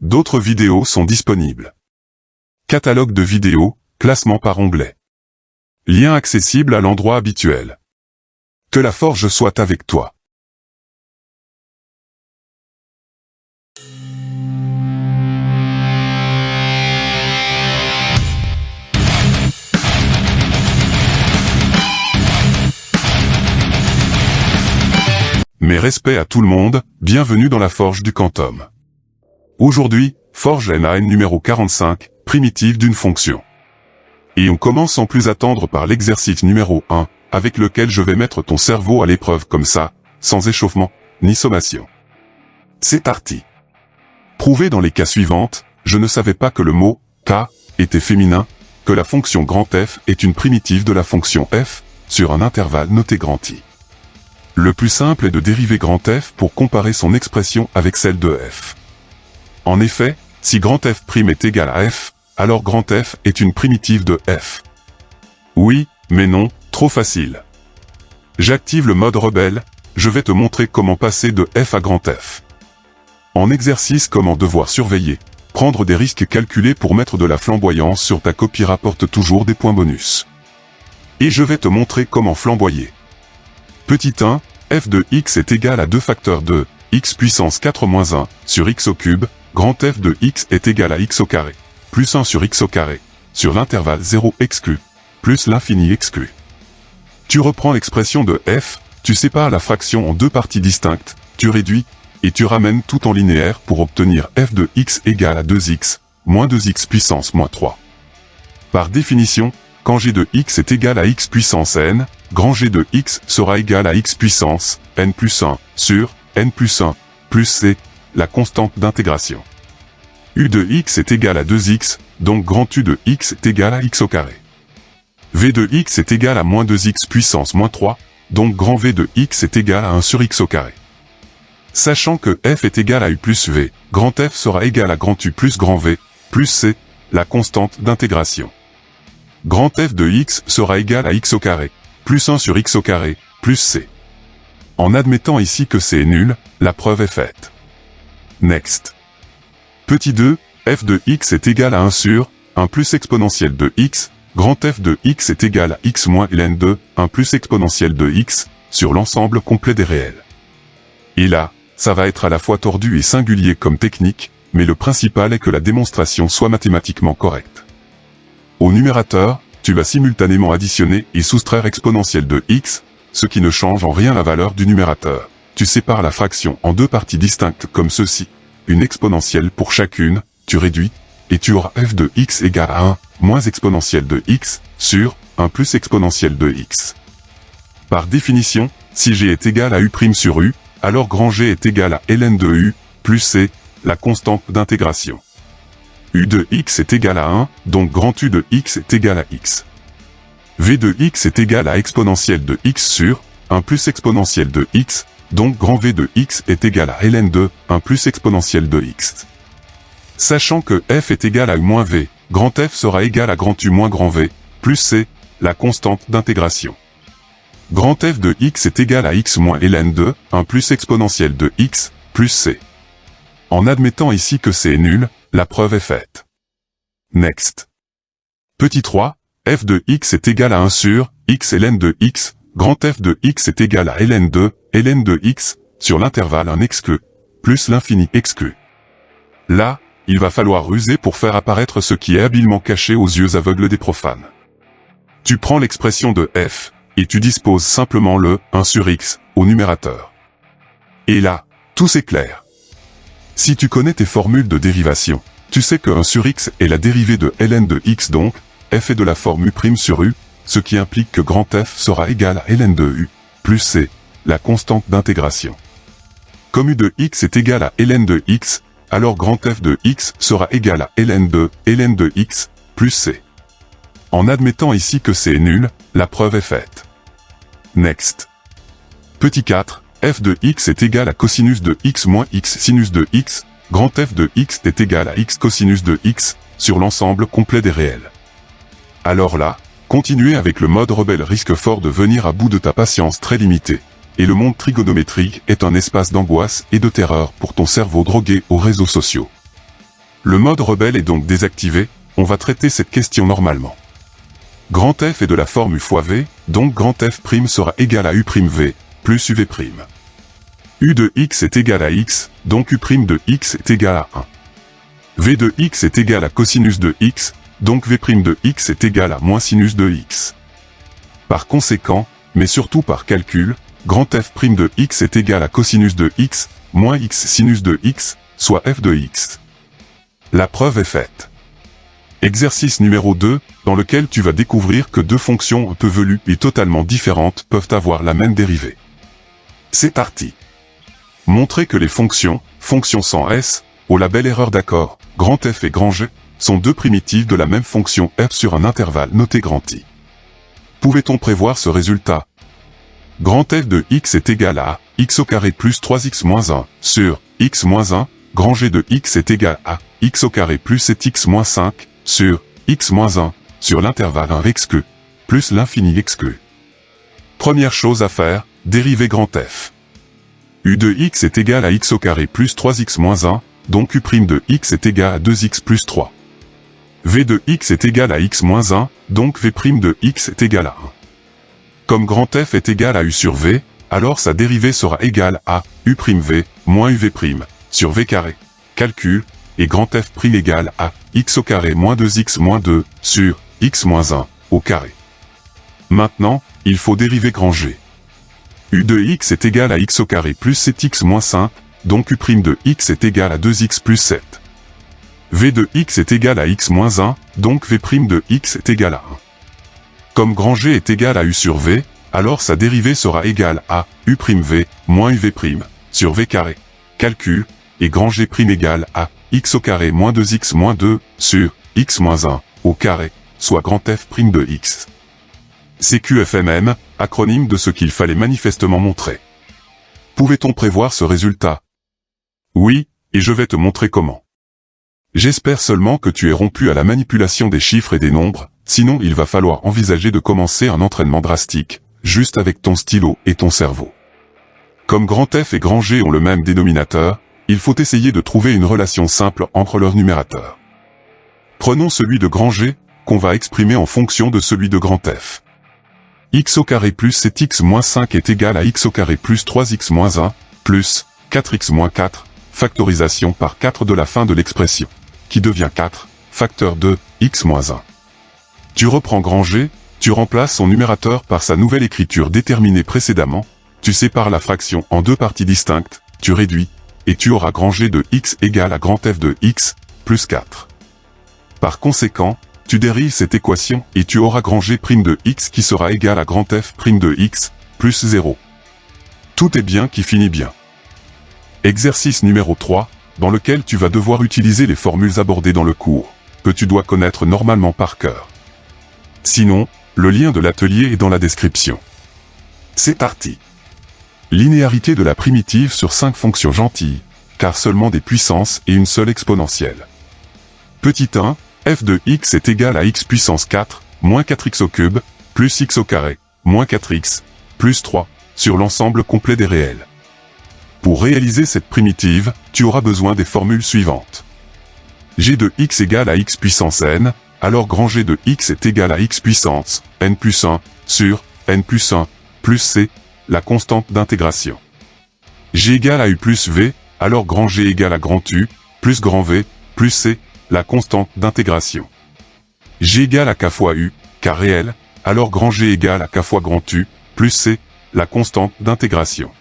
D'autres vidéos sont disponibles. Catalogue de vidéos, classement par onglet. Lien accessible à l'endroit habituel. Que la forge soit avec toi. Mes respects à tout le monde, bienvenue dans la forge du Quantum. Aujourd'hui, forge NaN numéro 45, primitive d'une fonction. Et on commence sans plus attendre par l'exercice numéro 1, avec lequel je vais mettre ton cerveau à l'épreuve comme ça, sans échauffement, ni sommation. C'est parti. Prouver dans les cas suivants, je ne savais pas que le mot « k » était féminin, que la fonction grand F est une primitive de la fonction f, sur un intervalle noté grand I. Le plus simple est de dériver grand F pour comparer son expression avec celle de f. En effet, si grand F' est égal à f, alors grand F est une primitive de f. Oui, mais non, trop facile. J'active le mode rebelle, je vais te montrer comment passer de f à grand F. En exercice, comment devoir surveiller, prendre des risques calculés pour mettre de la flamboyance sur ta copie rapporte toujours des points bonus. Et je vais te montrer comment flamboyer. Petit 1, f de x est égal à 2 facteurs de x puissance 4 moins 1 sur x au cube, grand F de x est égal à x au carré, plus 1 sur x au carré, sur l'intervalle 0 exclu, plus l'infini exclu. Tu reprends l'expression de f, tu sépares la fraction en deux parties distinctes, tu réduis, et tu ramènes tout en linéaire pour obtenir f de x égale à 2x, moins 2x puissance moins 3. Par définition, quand g de x est égal à x puissance n, grand G de x sera égal à x puissance n plus 1 sur n plus 1 plus c, la constante d'intégration. U de x est égal à 2x, donc grand U de x est égal à x au carré. V de x est égal à moins 2x puissance moins 3, donc grand V de x est égal à 1 sur x au carré. Sachant que f est égal à u plus v, grand F sera égal à grand U plus grand V, plus c, la constante d'intégration. Grand F de x sera égal à x au carré, plus 1 sur x au carré, plus c. En admettant ici que c est nul, la preuve est faite. Next. Petit 2, f de x est égal à 1 sur 1 plus exponentielle de x, grand F de x est égal à x moins ln de 1 plus exponentielle de x, sur l'ensemble complet des réels. Et là, ça va être à la fois tordu et singulier comme technique, mais le principal est que la démonstration soit mathématiquement correcte. Au numérateur, tu vas simultanément additionner et soustraire exponentielle de x, ce qui ne change en rien la valeur du numérateur. Tu sépares la fraction en deux parties distinctes comme ceci, une exponentielle pour chacune, tu réduis, et tu auras f de x égale à 1, moins exponentielle de x, sur 1 plus exponentielle de x. Par définition, si g est égal à u' sur u, alors grand G est égal à ln de u, plus c, la constante d'intégration. U de x est égal à 1, donc grand U de x est égal à x. V de x est égal à exponentielle de x sur 1 plus exponentielle de x, donc grand V de x est égal à ln de 1 plus exponentielle de x. Sachant que f est égal à u moins v, grand F sera égal à grand U moins grand V, plus c, la constante d'intégration. Grand F de x est égal à x moins ln de 1 plus exponentielle de x, plus c. En admettant ici que c est nul, la preuve est faite. Next. Petit 3, f de x est égal à 1 sur x ln de x, grand F de x est égal à ln de x, sur l'intervalle 1 exclu, plus l'infini exclu. Là, il va falloir ruser pour faire apparaître ce qui est habilement caché aux yeux aveugles des profanes. Tu prends l'expression de f, et tu disposes simplement le 1 sur x, au numérateur. Et là, tout s'éclaire. Si tu connais tes formules de dérivation, tu sais que 1 sur x est la dérivée de ln de x donc, f est de la forme u' sur u, ce qui implique que grand F sera égal à ln de u, plus c, la constante d'intégration. Comme u de x est égal à ln de x, alors grand F de x sera égal à ln de x, plus c. En admettant ici que c est nul, la preuve est faite. Next. Petit 4, f de x est égal à cosinus de x moins x sinus de x, grand F de x est égal à x cosinus de x, sur l'ensemble complet des réels. Alors là, continuer avec le mode rebelle risque fort de venir à bout de ta patience très limitée, et le monde trigonométrique est un espace d'angoisse et de terreur pour ton cerveau drogué aux réseaux sociaux. Le mode rebelle est donc désactivé, on va traiter cette question normalement. Grand F est de la forme U fois V, donc grand F' sera égal à U'V, plus UV'. U de x est égal à x, donc U' de x est égal à 1. V de x est égal à cosinus de x, donc V' de x est égal à moins sinus de x. Par conséquent, mais surtout par calcul, grand F' de x est égal à cosinus de x, moins x sinus de x, soit f de x. La preuve est faite. Exercice numéro 2, dans lequel tu vas découvrir que deux fonctions un peu velues et totalement différentes peuvent avoir la même dérivée. C'est parti. Montrer que les fonctions sans S, au label erreur d'accord, grand F et grand G, sont deux primitives de la même fonction f sur un intervalle noté grand I. Pouvait-on prévoir ce résultat? Grand F de x est égal à x au carré plus 3x moins 1 sur x moins 1, grand G de x est égal à x au carré plus 7x moins 5 sur x moins 1 sur l'intervalle 1 xq plus l'infini xq. Première chose à faire, dériver grand F. U de x est égal à x au carré plus 3x moins 1, donc U' de x est égal à 2x plus 3. V de x est égal à x moins 1, donc V' de x est égal à 1. Comme grand F est égal à U sur V, alors sa dérivée sera égale à U'V moins UV' sur V carré. Calcul, et grand F' égale à x au carré moins 2x moins 2 sur x moins 1 au carré. Maintenant, il faut dériver grand G. U de x est égal à x au carré plus 7x moins 5, donc U' de x est égal à 2x plus 7. V de x est égal à x moins 1, donc V' de x est égal à 1. Comme grand G est égal à U sur V, alors sa dérivée sera égale à U'V moins UV' sur V carré. Calcul, et grand G' égale à x au carré moins 2x moins 2 sur x moins 1 au carré, soit grand F' de x. CQFMM, acronyme de ce qu'il fallait manifestement montrer. Pouvait-on prévoir ce résultat? Oui, et je vais te montrer comment. J'espère seulement que tu es rompu à la manipulation des chiffres et des nombres, sinon il va falloir envisager de commencer un entraînement drastique, juste avec ton stylo et ton cerveau. Comme grand F et grand G ont le même dénominateur, il faut essayer de trouver une relation simple entre leurs numérateurs. Prenons celui de grand G, qu'on va exprimer en fonction de celui de grand F. X au carré plus 7x moins 5 est égal à x au carré plus 3x moins 1, plus 4x moins 4, factorisation par 4 de la fin de l'expression, qui devient 4, facteur de x moins 1. Tu reprends grand G, tu remplaces son numérateur par sa nouvelle écriture déterminée précédemment, tu sépares la fraction en deux parties distinctes, tu réduis, et tu auras grand G de x égale à grand F de x, plus 4. Par conséquent, tu dérives cette équation et tu auras grand G' de x qui sera égal à grand F' de x, plus 0. Tout est bien qui finit bien. Exercice numéro 3, dans lequel tu vas devoir utiliser les formules abordées dans le cours, que tu dois connaître normalement par cœur. Sinon, le lien de l'atelier est dans la description. C'est parti. Linéarité de la primitive sur 5 fonctions gentilles, car seulement des puissances et une seule exponentielle. Petit 1, f de x est égal à x puissance 4, moins 4x au cube, plus x au carré, moins 4x, plus 3, sur l'ensemble complet des réels. Pour réaliser cette primitive, tu auras besoin des formules suivantes. G de x égale à x puissance n, alors grand G de x est égal à x puissance n plus 1, sur n plus 1, plus c, la constante d'intégration. G égale à u plus v, alors grand G égale à grand U, plus grand V, plus c, la constante d'intégration. G égale à k fois U, k réel, alors grand G égale à k fois grand U, plus C, la constante d'intégration.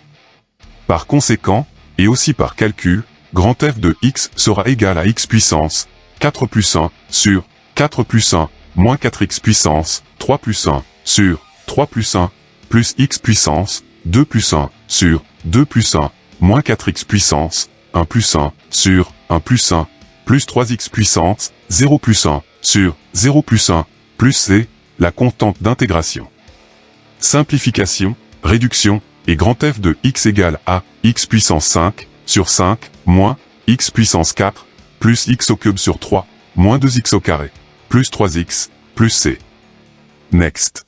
Par conséquent, et aussi par calcul, grand F de x sera égal à x puissance 4 plus 1 sur 4 plus 1 moins 4x puissance 3 plus 1 sur 3 plus 1 plus x puissance 2 plus 1 sur 2 plus 1 moins 4x puissance 1 plus 1 sur 1 plus 1 plus 3x puissance 0 plus 1 sur 0 plus 1 plus c, la constante d'intégration. Simplification, réduction, et grand F de x égale à x puissance 5 sur 5 moins x puissance 4 plus x au cube sur 3 moins 2x au carré plus 3x plus c. Next.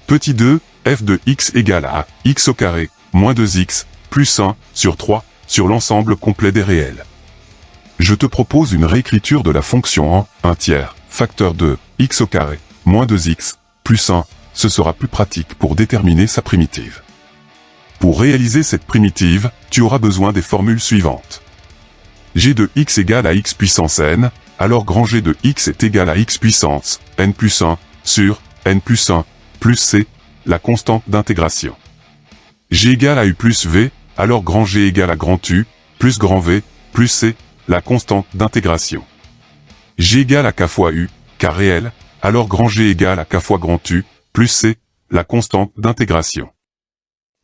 Petit 2, f de x égale à x au carré moins 2x plus 1 sur 3 sur l'ensemble complet des réels. Je te propose une réécriture de la fonction en 1/3, facteur de x au carré, moins 2x, plus 1, ce sera plus pratique pour déterminer sa primitive. Pour réaliser cette primitive, tu auras besoin des formules suivantes. G de x égale à x puissance n, alors grand G de x est égal à x puissance n plus 1 sur n plus 1 plus c, la constante d'intégration. G égale à u plus v, alors grand G égale à grand U, plus grand V, plus c, la constante d'intégration. G égale à k fois u, k réel, alors grand G égale à k fois grand U, plus c, la constante d'intégration.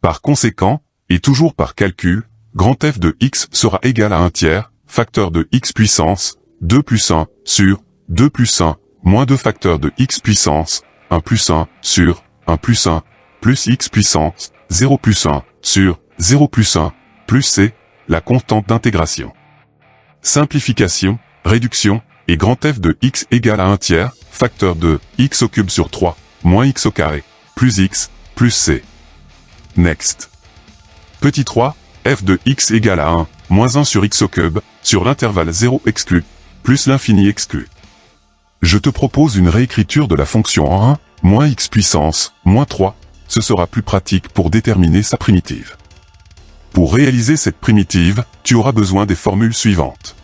Par conséquent, et toujours par calcul, grand F de x sera égal à 1/3, facteur de x puissance, 2 plus 1, sur, 2 plus 1, moins 2 facteur de x puissance, 1 plus 1, sur, 1 plus 1, plus x puissance, 0 plus 1, sur, 0 plus 1, plus c, la constante d'intégration. Simplification, réduction, et grand F de x égale à 1/3, facteur de x au cube sur 3, moins x au carré, plus x, plus c. Next. Petit 3, f de x égale à 1, moins 1 sur x au cube, sur l'intervalle 0 exclu, plus l'infini exclu. Je te propose une réécriture de la fonction en 1, moins x puissance, moins 3, ce sera plus pratique pour déterminer sa primitive. Pour réaliser cette primitive, tu auras besoin des formules suivantes.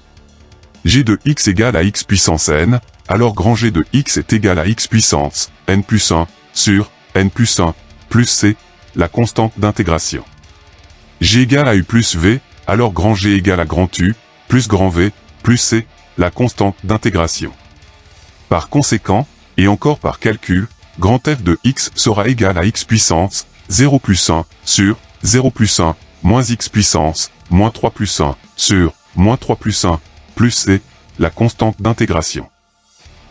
G de x égale à x puissance n, alors grand G de x est égal à x puissance, n plus 1, sur, n plus 1, plus c, la constante d'intégration. G égale à u plus v, alors grand G égale à grand U, plus grand V, plus c, la constante d'intégration. Par conséquent, et encore par calcul, grand F de x sera égal à x puissance, 0 plus 1, sur, 0 plus 1, moins x puissance, moins 3 plus 1, sur, moins 3 plus 1, plus c, la constante d'intégration.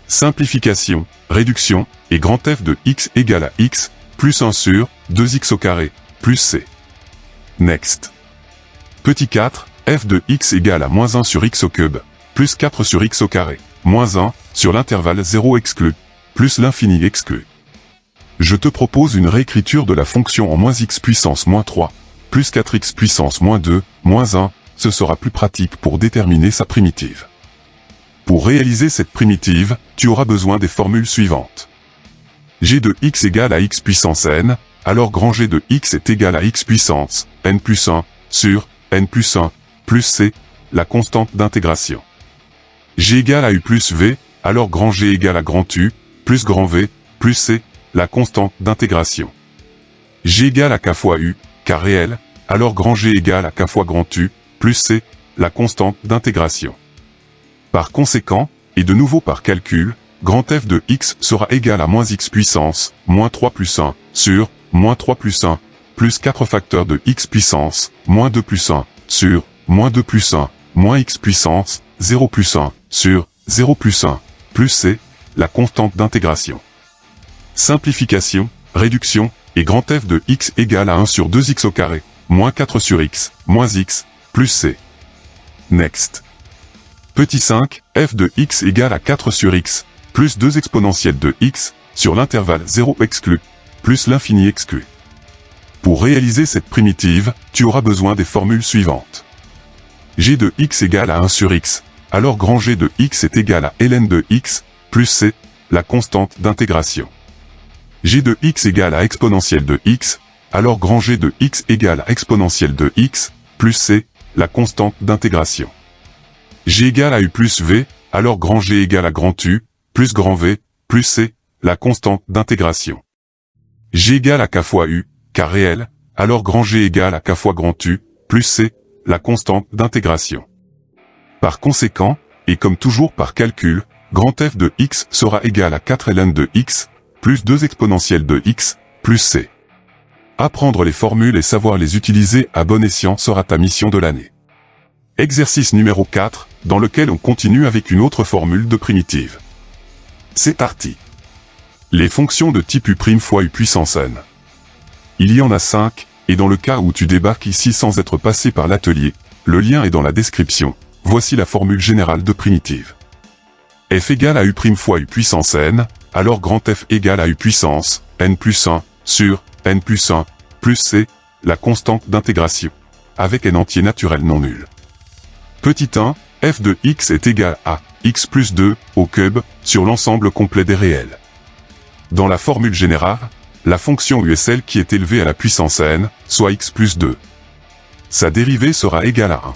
Simplification, réduction, et grand F de x égale à x, plus 1 sur, 2x au carré, plus c. Next. Petit 4, f de x égale à moins 1 sur x au cube, plus 4 sur x au carré, moins 1, sur l'intervalle 0 exclu, plus l'infini exclu. Je te propose une réécriture de la fonction en moins x puissance moins 3, plus 4x puissance moins 2, moins 1, ce sera plus pratique pour déterminer sa primitive. Pour réaliser cette primitive, tu auras besoin des formules suivantes. G de x égale à x puissance n, alors grand G de x est égal à x puissance, n plus 1, sur, n plus 1, plus c, la constante d'intégration. G égale à u plus v, alors grand G égale à grand U, plus grand V, plus c, la constante d'intégration. G égale à k fois u, k réel, alors grand G égale à k fois grand U, plus c, la constante d'intégration. Par conséquent, et de nouveau par calcul, grand F de x sera égal à moins x puissance, moins 3 plus 1, sur, moins 3 plus 1, plus 4 facteurs de x puissance, moins 2 plus 1, sur, moins 2 plus 1, moins x puissance, 0 plus 1, sur, 0 plus 1, plus c, la constante d'intégration. Simplification, réduction, et grand F de x égale à 1 sur 2x au carré, moins 4 sur x, moins x, plus c. Next. Petit 5, f de x égale à 4 sur x, plus 2 exponentielle de x, sur l'intervalle 0 exclu, plus l'infini exclu. Pour réaliser cette primitive, tu auras besoin des formules suivantes. G de x égale à 1 sur x, alors grand G de x est égal à ln de x, plus c, la constante d'intégration. G de x égale à exponentielle de x, alors grand G de x égale à exponentielle de x, plus c, la constante d'intégration. G égale à u plus v, alors grand G égale à grand U, plus grand V, plus c, la constante d'intégration. G égale à k fois u, k réel, alors grand G égale à k fois grand U, plus c, la constante d'intégration. Par conséquent, et comme toujours par calcul, grand F de x sera égal à 4 ln de x, plus 2 exponentielle de x, plus c. Apprendre les formules et savoir les utiliser à bon escient sera ta mission de l'année. Exercice numéro 4, dans lequel on continue avec une autre formule de primitive. C'est parti. Les fonctions de type u' fois u puissance n. Il y en a 5, et dans le cas où tu débarques ici sans être passé par l'atelier, le lien est dans la description. Voici la formule générale de primitive. F égale à u' fois u puissance n, alors grand F égale à u puissance, n plus 1, sur, n plus 1, plus c, la constante d'intégration, avec n entier naturel non nul. Petit 1, f de x est égal à x plus 2 au cube sur l'ensemble complet des réels. Dans la formule générale, la fonction u est celle qui est élevée à la puissance n, soit x plus 2. Sa dérivée sera égale à 1.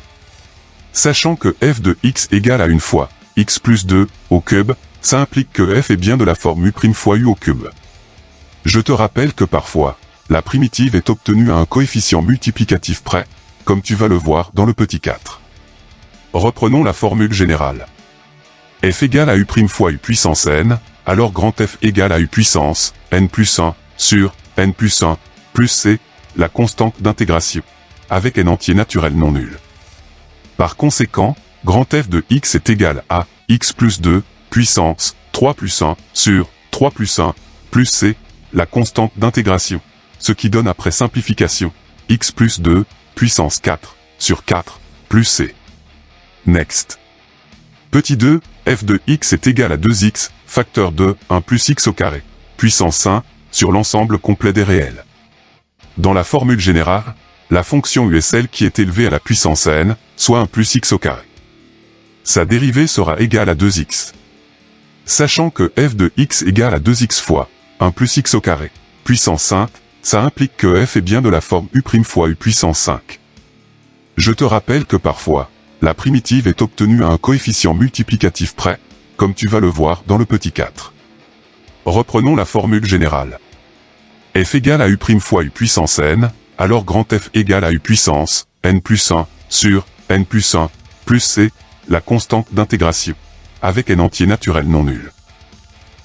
Sachant que f de x égale à une fois x plus 2 au cube, ça implique que f est bien de la forme u' fois u au cube. Je te rappelle que parfois, la primitive est obtenue à un coefficient multiplicatif près, comme tu vas le voir dans le petit 4. Reprenons la formule générale. F égale à u' fois u puissance n, alors grand F égale à u puissance n plus 1 sur n plus 1 plus c, la constante d'intégration, avec n entier naturel non nul. Par conséquent, grand F de x est égal à x plus 2 puissance 3 plus 1 sur 3 plus 1 plus c, la constante d'intégration, ce qui donne après simplification x plus 2 puissance 4 sur 4 plus c. Next. Petit 2, f de x est égal à 2x, facteur de 1 plus x au carré, puissance 1, sur l'ensemble complet des réels. Dans la formule générale, la fonction u est celle qui est élevée à la puissance n, soit 1 plus x au carré. Sa dérivée sera égale à 2x. Sachant que f de x égale à 2x fois 1 plus x au carré, puissance 5, ça implique que f est bien de la forme u' fois u puissance 5. Je te rappelle que parfois, la primitive est obtenue à un coefficient multiplicatif près, comme tu vas le voir dans le petit 4. Reprenons la formule générale. F égale à u' fois u puissance n, alors grand F égale à u puissance n plus 1 sur n plus 1 plus c, la constante d'intégration, avec n entier naturel non nul.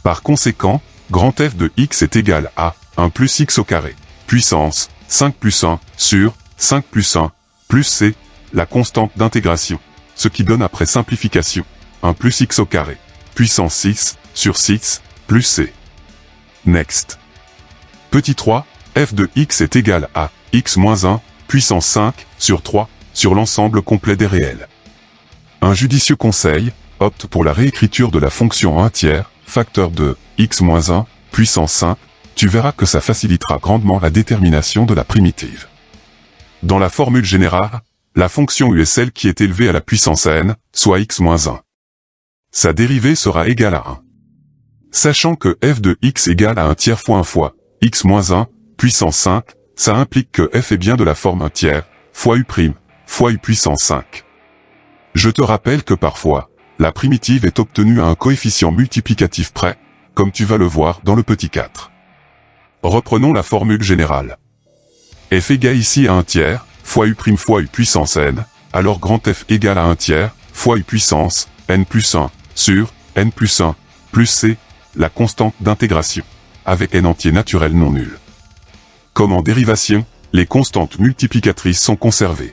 Par conséquent, grand F de x est égal à 1 plus x au carré, puissance 5 plus 1 sur 5 plus 1 plus c, la constante d'intégration, ce qui donne après simplification 1 plus x au carré, puissance 6 sur 6 plus c. Next. Petit 3, f de x est égal à x moins 1 puissance 5 sur 3 sur l'ensemble complet des réels. Un judicieux conseil, opte pour la réécriture de la fonction 1 tiers, facteur de x moins 1 puissance 5, tu verras que ça facilitera grandement la détermination de la primitive. Dans la formule générale, la fonction u est celle qui est élevée à la puissance n, soit x moins 1. Sa dérivée sera égale à 1. Sachant que f de x égale à 1 tiers fois 1 fois x moins 1, puissance 5, ça implique que f est bien de la forme 1 tiers, fois u' fois u puissance 5. Je te rappelle que parfois, la primitive est obtenue à un coefficient multiplicatif près, comme tu vas le voir dans le petit 4. Reprenons la formule générale. F égale ici à 1 tiers, fois u' fois u puissance n, alors grand F égale à 1 tiers, fois u puissance n plus 1 sur n plus 1 plus c, la constante d'intégration, avec n entier naturel non nul. Comme en dérivation, les constantes multiplicatrices sont conservées.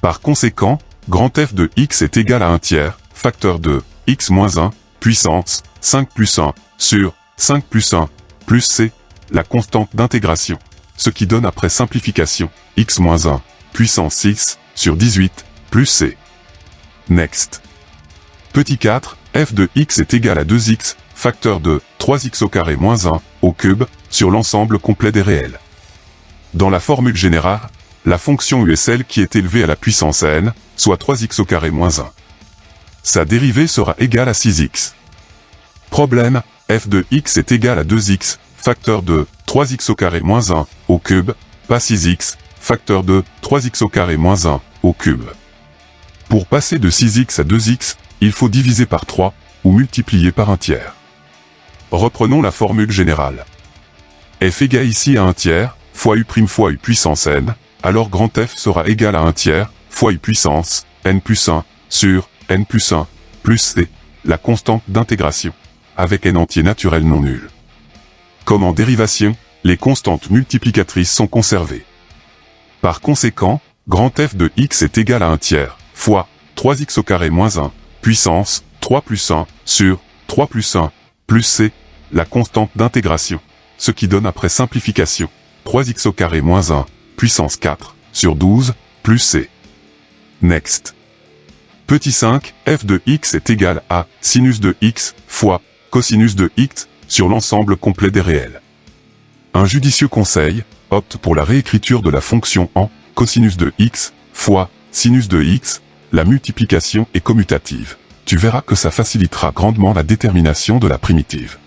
Par conséquent, grand F de x est égal à 1 tiers, facteur de x moins 1, puissance 5 plus 1 sur 5 plus 1 plus c, la constante d'intégration, ce qui donne après simplification x moins 1, puissance 6 sur 18 plus c. Next. Petit 4, f de x est égal à 2x, facteur de 3x au carré moins 1 au cube, sur l'ensemble complet des réels. Dans la formule générale, la fonction u est celle qui est élevée à la puissance n, soit 3x au carré moins 1. Sa dérivée sera égale à 6x. Problème, f de x est égal à 2x, facteur de 3x au carré moins 1 au cube, pas 6x, facteur de 3x au carré moins 1 au cube. Pour passer de 6x à 2x, il faut diviser par 3, ou multiplier par un tiers. Reprenons la formule générale. F égale ici à 1 tiers, fois u' fois u puissance n, alors grand F sera égal à 1 tiers, fois u puissance n plus 1 sur n plus 1 plus c, la constante d'intégration, avec n entier naturel non nul. Comme en dérivation, les constantes multiplicatrices sont conservées. Par conséquent, grand F de x est égal à 1 tiers, fois 3x au carré moins 1, puissance 3 plus 1 sur 3 plus 1 plus c, la constante d'intégration, ce qui donne après simplification 3x au carré moins 1, puissance 4 sur 12 plus c. Next. Petit 5, f de x est égal à sinus de x fois cosinus de x sur l'ensemble complet des réels. Un judicieux conseil, opte pour la réécriture de la fonction en cosinus de x fois sinus de x, la multiplication est commutative. Tu verras que ça facilitera grandement la détermination de la primitive.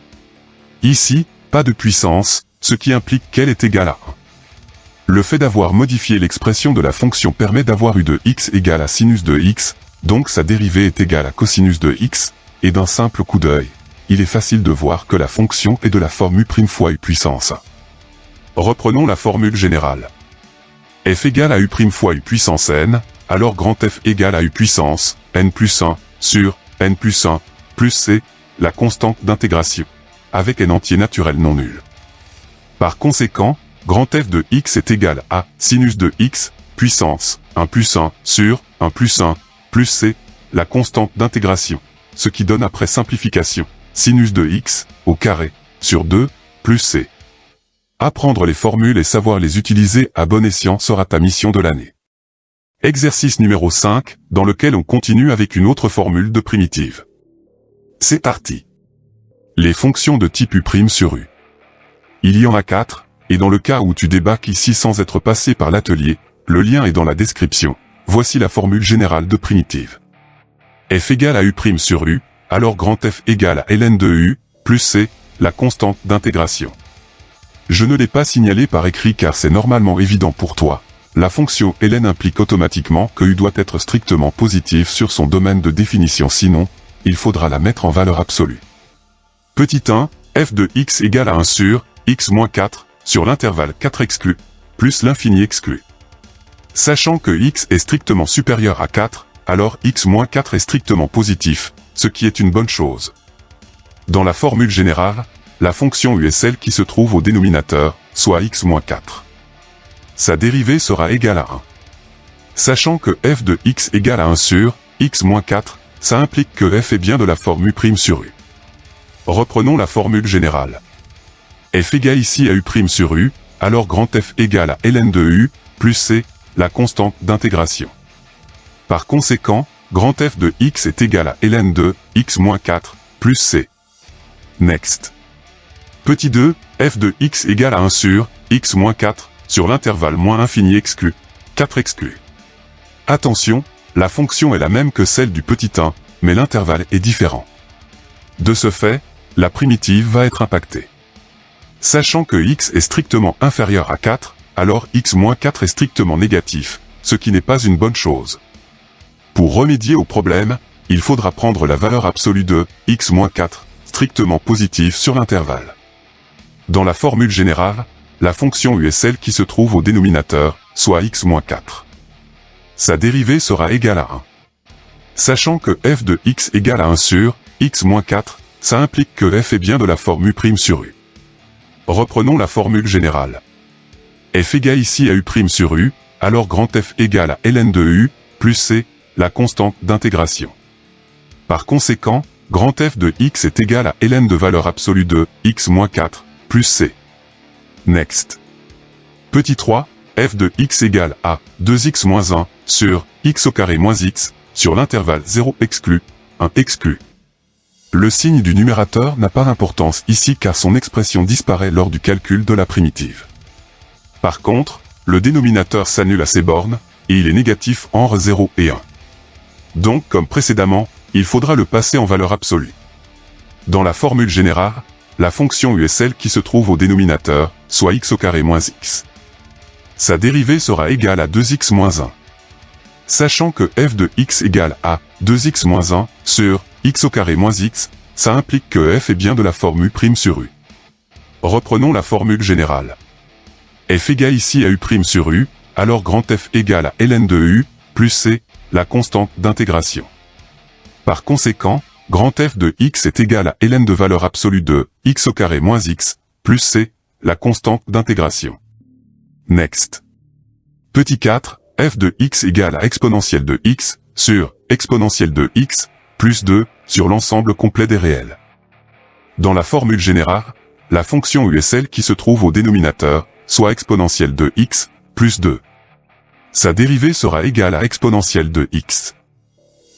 Ici, pas de puissance, ce qui implique qu'elle est égale à 1. Le fait d'avoir modifié l'expression de la fonction permet d'avoir u de x égale à sinus de x, donc sa dérivée est égale à cosinus de x, et d'un simple coup d'œil, il est facile de voir que la fonction est de la forme u' fois u puissance 1. Reprenons la formule générale. F égale à u' fois u puissance n, alors grand F égale à u puissance n plus 1 sur n plus 1 plus c, la constante d'intégration, avec n entier naturel non nul. Par conséquent, grand F de x est égal à sinus de x, puissance 1 plus 1 sur 1 plus 1 plus c, la constante d'intégration, ce qui donne après simplification, sinus de x au carré sur 2 plus c. Apprendre les formules et savoir les utiliser à bon escient sera ta mission de l'année. Exercice numéro 5, dans lequel on continue avec une autre formule de primitive. C'est parti. Les fonctions de type u' sur u. Il y en a 4, et dans le cas où tu débarques ici sans être passé par l'atelier, le lien est dans la description. Voici la formule générale de primitive. F égale à u' sur u, alors grand F égale à ln de u, plus c, la constante d'intégration. Je ne l'ai pas signalé par écrit car c'est normalement évident pour toi. La fonction ln implique automatiquement que u doit être strictement positive sur son domaine de définition, sinon, il faudra la mettre en valeur absolue. Petit 1, f de x égale à 1 sur x moins 4, sur l'intervalle 4 exclu, plus l'infini exclu. Sachant que x est strictement supérieur à 4, alors x moins 4 est strictement positif, ce qui est une bonne chose. Dans la formule générale, la fonction u est celle qui se trouve au dénominateur, soit x moins 4. Sa dérivée sera égale à 1. Sachant que f de x égale à 1 sur x moins 4, ça implique que f est bien de la forme u' sur u. Reprenons la formule générale. F égale ici à u' sur u, alors grand F égale à ln de u, plus c, la constante d'intégration. Par conséquent, grand F de x est égal à ln de x moins 4, plus c. Next. Petit 2, f de x égale à 1 sur x moins 4, sur l'intervalle moins infini exclu, 4 exclu. Attention, la fonction est la même que celle du petit 1, mais l'intervalle est différent. De ce fait, la primitive va être impactée. Sachant que x est strictement inférieur à 4, alors x moins 4 est strictement négatif, ce qui n'est pas une bonne chose. Pour remédier au problème, il faudra prendre la valeur absolue de x moins 4, strictement positive sur l'intervalle. Dans la formule générale, la fonction u est celle qui se trouve au dénominateur, soit x moins 4. Sa dérivée sera égale à 1. Sachant que f de x égale à 1 sur x moins 4, ça implique que f est bien de la forme u' sur u. Reprenons la formule générale. F égale ici à u' sur u, alors grand F égale à ln de u, plus c, la constante d'intégration. Par conséquent, grand F de x est égal à ln de valeur absolue de x moins 4, plus c. Next. Petit 3, f de x égale à 2x moins 1 sur x au carré moins x, sur l'intervalle 0 exclu, 1 exclu. Le signe du numérateur n'a pas d'importance ici car son expression disparaît lors du calcul de la primitive. Par contre, le dénominateur s'annule à ses bornes, et il est négatif entre 0 et 1. Donc comme précédemment, il faudra le passer en valeur absolue. Dans la formule générale, la fonction u est celle qui se trouve au dénominateur, soit x au carré moins x. Sa dérivée sera égale à 2x moins 1. Sachant que f de x égale à 2x moins 1 sur x au carré moins x, ça implique que f est bien de la forme u' sur u. Reprenons la formule générale. F égale ici à u' sur u, alors grand F égale à ln de u, plus c, la constante d'intégration. Par conséquent, grand F de x est égal à ln de valeur absolue de x au carré moins x, plus c, la constante d'intégration. Next. Petit 4, f de x égale à exponentielle de x, sur exponentielle de x, plus 2, sur l'ensemble complet des réels. Dans la formule générale, la fonction u est celle qui se trouve au dénominateur, soit exponentielle de x, plus 2. Sa dérivée sera égale à exponentielle de x.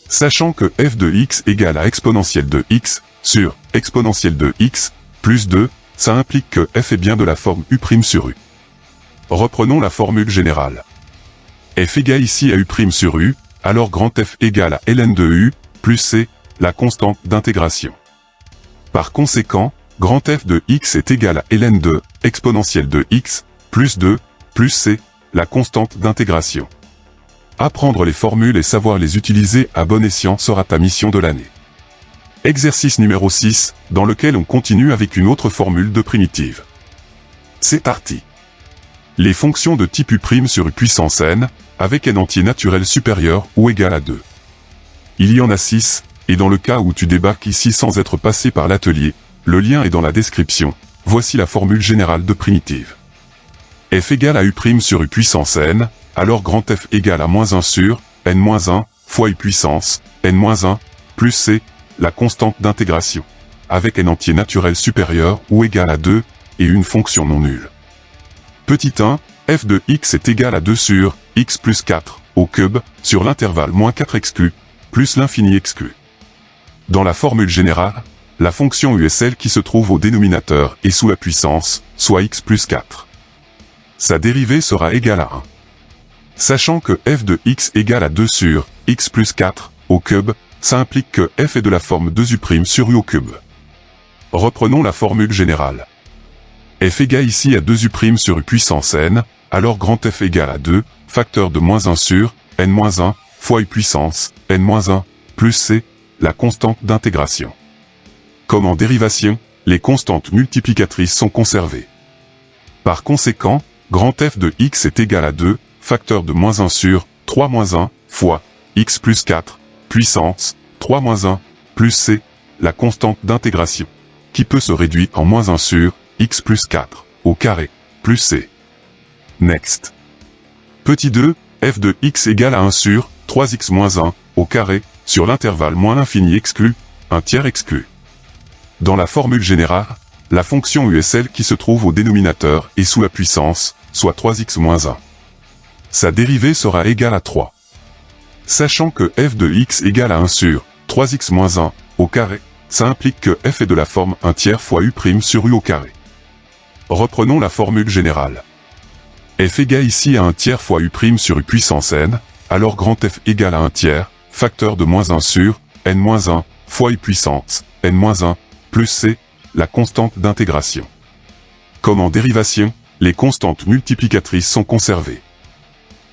Sachant que f de x égale à exponentielle de x, sur exponentielle de x, plus 2, ça implique que f est bien de la forme u' sur u. Reprenons la formule générale. F égale ici à u' sur u, alors grand F égale à ln de U, plus C, la constante d'intégration. Par conséquent, grand F de x est égal à ln de exponentielle de x, plus 2, plus C, la constante d'intégration. Apprendre les formules et savoir les utiliser à bon escient sera ta mission de l'année. Exercice numéro 6, dans lequel on continue avec une autre formule de primitive. C'est parti. Les fonctions de type U' sur U puissance n, avec n entier naturel supérieur ou égal à 2. Il y en a 6, et dans le cas où tu débarques ici sans être passé par l'atelier, le lien est dans la description, voici la formule générale de primitive. F égale à U' sur U puissance n, alors grand F égale à -1 sur n-1 fois U puissance n-1 plus C, la constante d'intégration, avec n entier naturel supérieur ou égal à 2, et une fonction non nulle. Petit 1, f de x est égal à 2 sur x plus 4 au cube sur l'intervalle -4 exclu, plus l'infini exclu. Dans la formule générale, la fonction u est celle qui se trouve au dénominateur et sous la puissance, soit x plus 4. Sa dérivée sera égale à 1. Sachant que f de x égale à 2 sur x plus 4 au cube, ça implique que f est de la forme 2u' sur u au cube. Reprenons la formule générale. F égale ici à 2u' sur u puissance n, alors grand F égale à 2, facteur de -1 sur n-1 fois u puissance n-1 plus C, la constante d'intégration. Comme en dérivation, les constantes multiplicatrices sont conservées. Par conséquent, grand F de x est égal à 2, facteur de -1 sur 3-1 fois x plus 4, puissance 3-1 plus C, la constante d'intégration, qui peut se réduire en -1 sur x plus 4 au carré plus C. Next. Petit 2, f de x égale à 1 sur 3x-1 au carré sur l'intervalle moins l'infini exclu, un tiers exclu. Dans la formule générale, la fonction u est celle qui se trouve au dénominateur et sous la puissance, soit 3x-1. Sa dérivée sera égale à 3. Sachant que f de x égale à 1 sur 3x-1 au carré, ça implique que f est de la forme 1 tiers fois u' sur u au carré. Reprenons la formule générale. F égale ici à 1 tiers fois u' sur u puissance n, alors grand F égale à 1 tiers, facteur de -1 sur n-1 fois u puissance n-1 plus C, la constante d'intégration. Comme en dérivation, les constantes multiplicatrices sont conservées.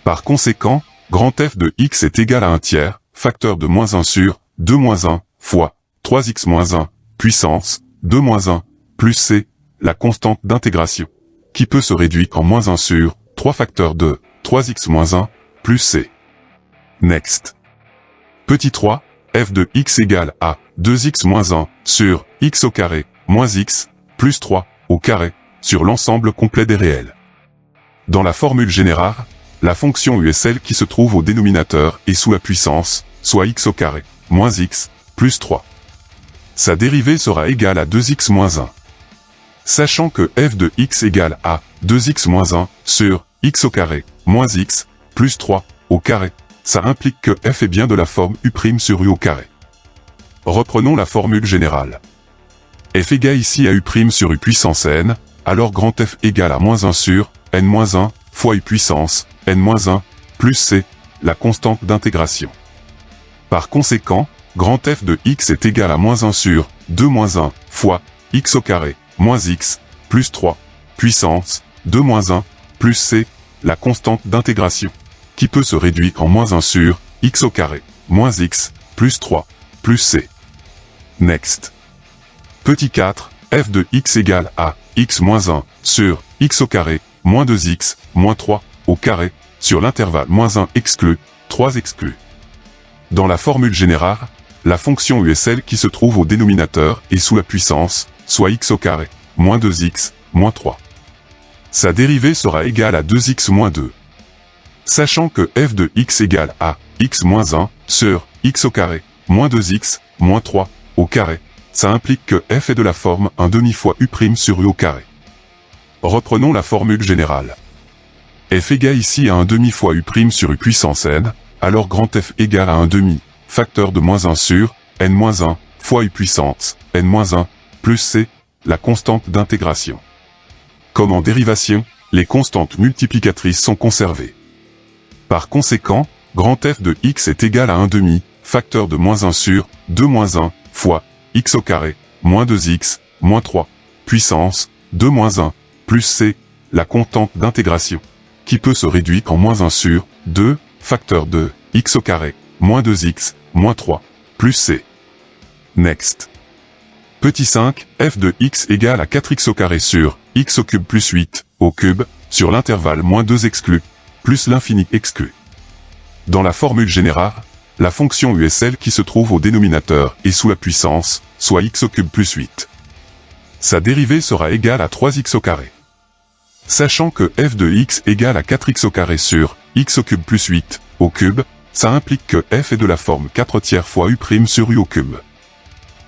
Par conséquent, grand F de x est égal à 1 tiers, facteur de -1 sur 2-1 fois 3x-1 puissance 2-1 plus C, la constante d'intégration, qui peut se réduire en -1 sur 3 facteurs de 3x-1 plus C. Next. Petit 3, f de x égale à 2x-1 sur x au carré moins x plus 3 au carré sur l'ensemble complet des réels. Dans la formule générale, la fonction u est celle qui se trouve au dénominateur et sous la puissance, soit x au carré moins x plus 3. Sa dérivée sera égale à 2x-1. Sachant que f de x égale à 2x-1 sur x au carré moins x plus 3 au carré, ça implique que f est bien de la forme u' sur u au carré. Reprenons la formule générale. F égale ici à u' sur u puissance n, alors grand F égale à -1 sur n-1 fois u puissance n-1 plus C, la constante d'intégration. Par conséquent, grand F de x est égal à -1 sur 2-1 fois x au carré moins x plus 3 puissance 2-1 plus C, la constante d'intégration, qui peut se réduire en -1 sur x au carré moins x plus 3 plus C. Next. Petit 4, f de x égale à x-1 sur x au carré moins 2x moins 3 au carré sur l'intervalle -1 exclu, 3 exclu. Dans la formule générale, la fonction u est celle qui se trouve au dénominateur et sous la puissance, soit x au carré moins 2x moins 3. Sa dérivée sera égale à 2x moins 2. Sachant que f de x égale à x-1 sur x au carré moins 2x moins 3 au carré, ça implique que f est de la forme 1/2 fois u' sur u au carré. Reprenons la formule générale. F égale ici à 1/2 fois u' sur u puissance n, alors grand F égale à 1/2, facteur de -1 sur n-1 fois u puissance n-1 plus C, la constante d'intégration. Comme en dérivation, les constantes multiplicatrices sont conservées. Par conséquent, grand f de x est égal à 1 demi, facteur de moins 1 sur 2 moins 1 fois x au carré, moins 2x, moins 3, puissance 2 moins 1, plus c, la constante d'intégration, qui peut se réduire en moins 1 sur 2, facteur de x au carré, moins 2x, moins 3, plus c. Next. Petit 5, f de x égale à 4x au carré sur x au cube plus 8 au cube, sur l'intervalle moins 2 exclu, plus l'infini exclu. Dans la formule générale, la fonction u est celle qui se trouve au dénominateur et sous la puissance, soit x au cube plus 8. Sa dérivée sera égale à 3x au carré. Sachant que f de x égale à 4x au carré sur x au cube plus 8 au cube, ça implique que f est de la forme 4/3 fois u' sur u au cube.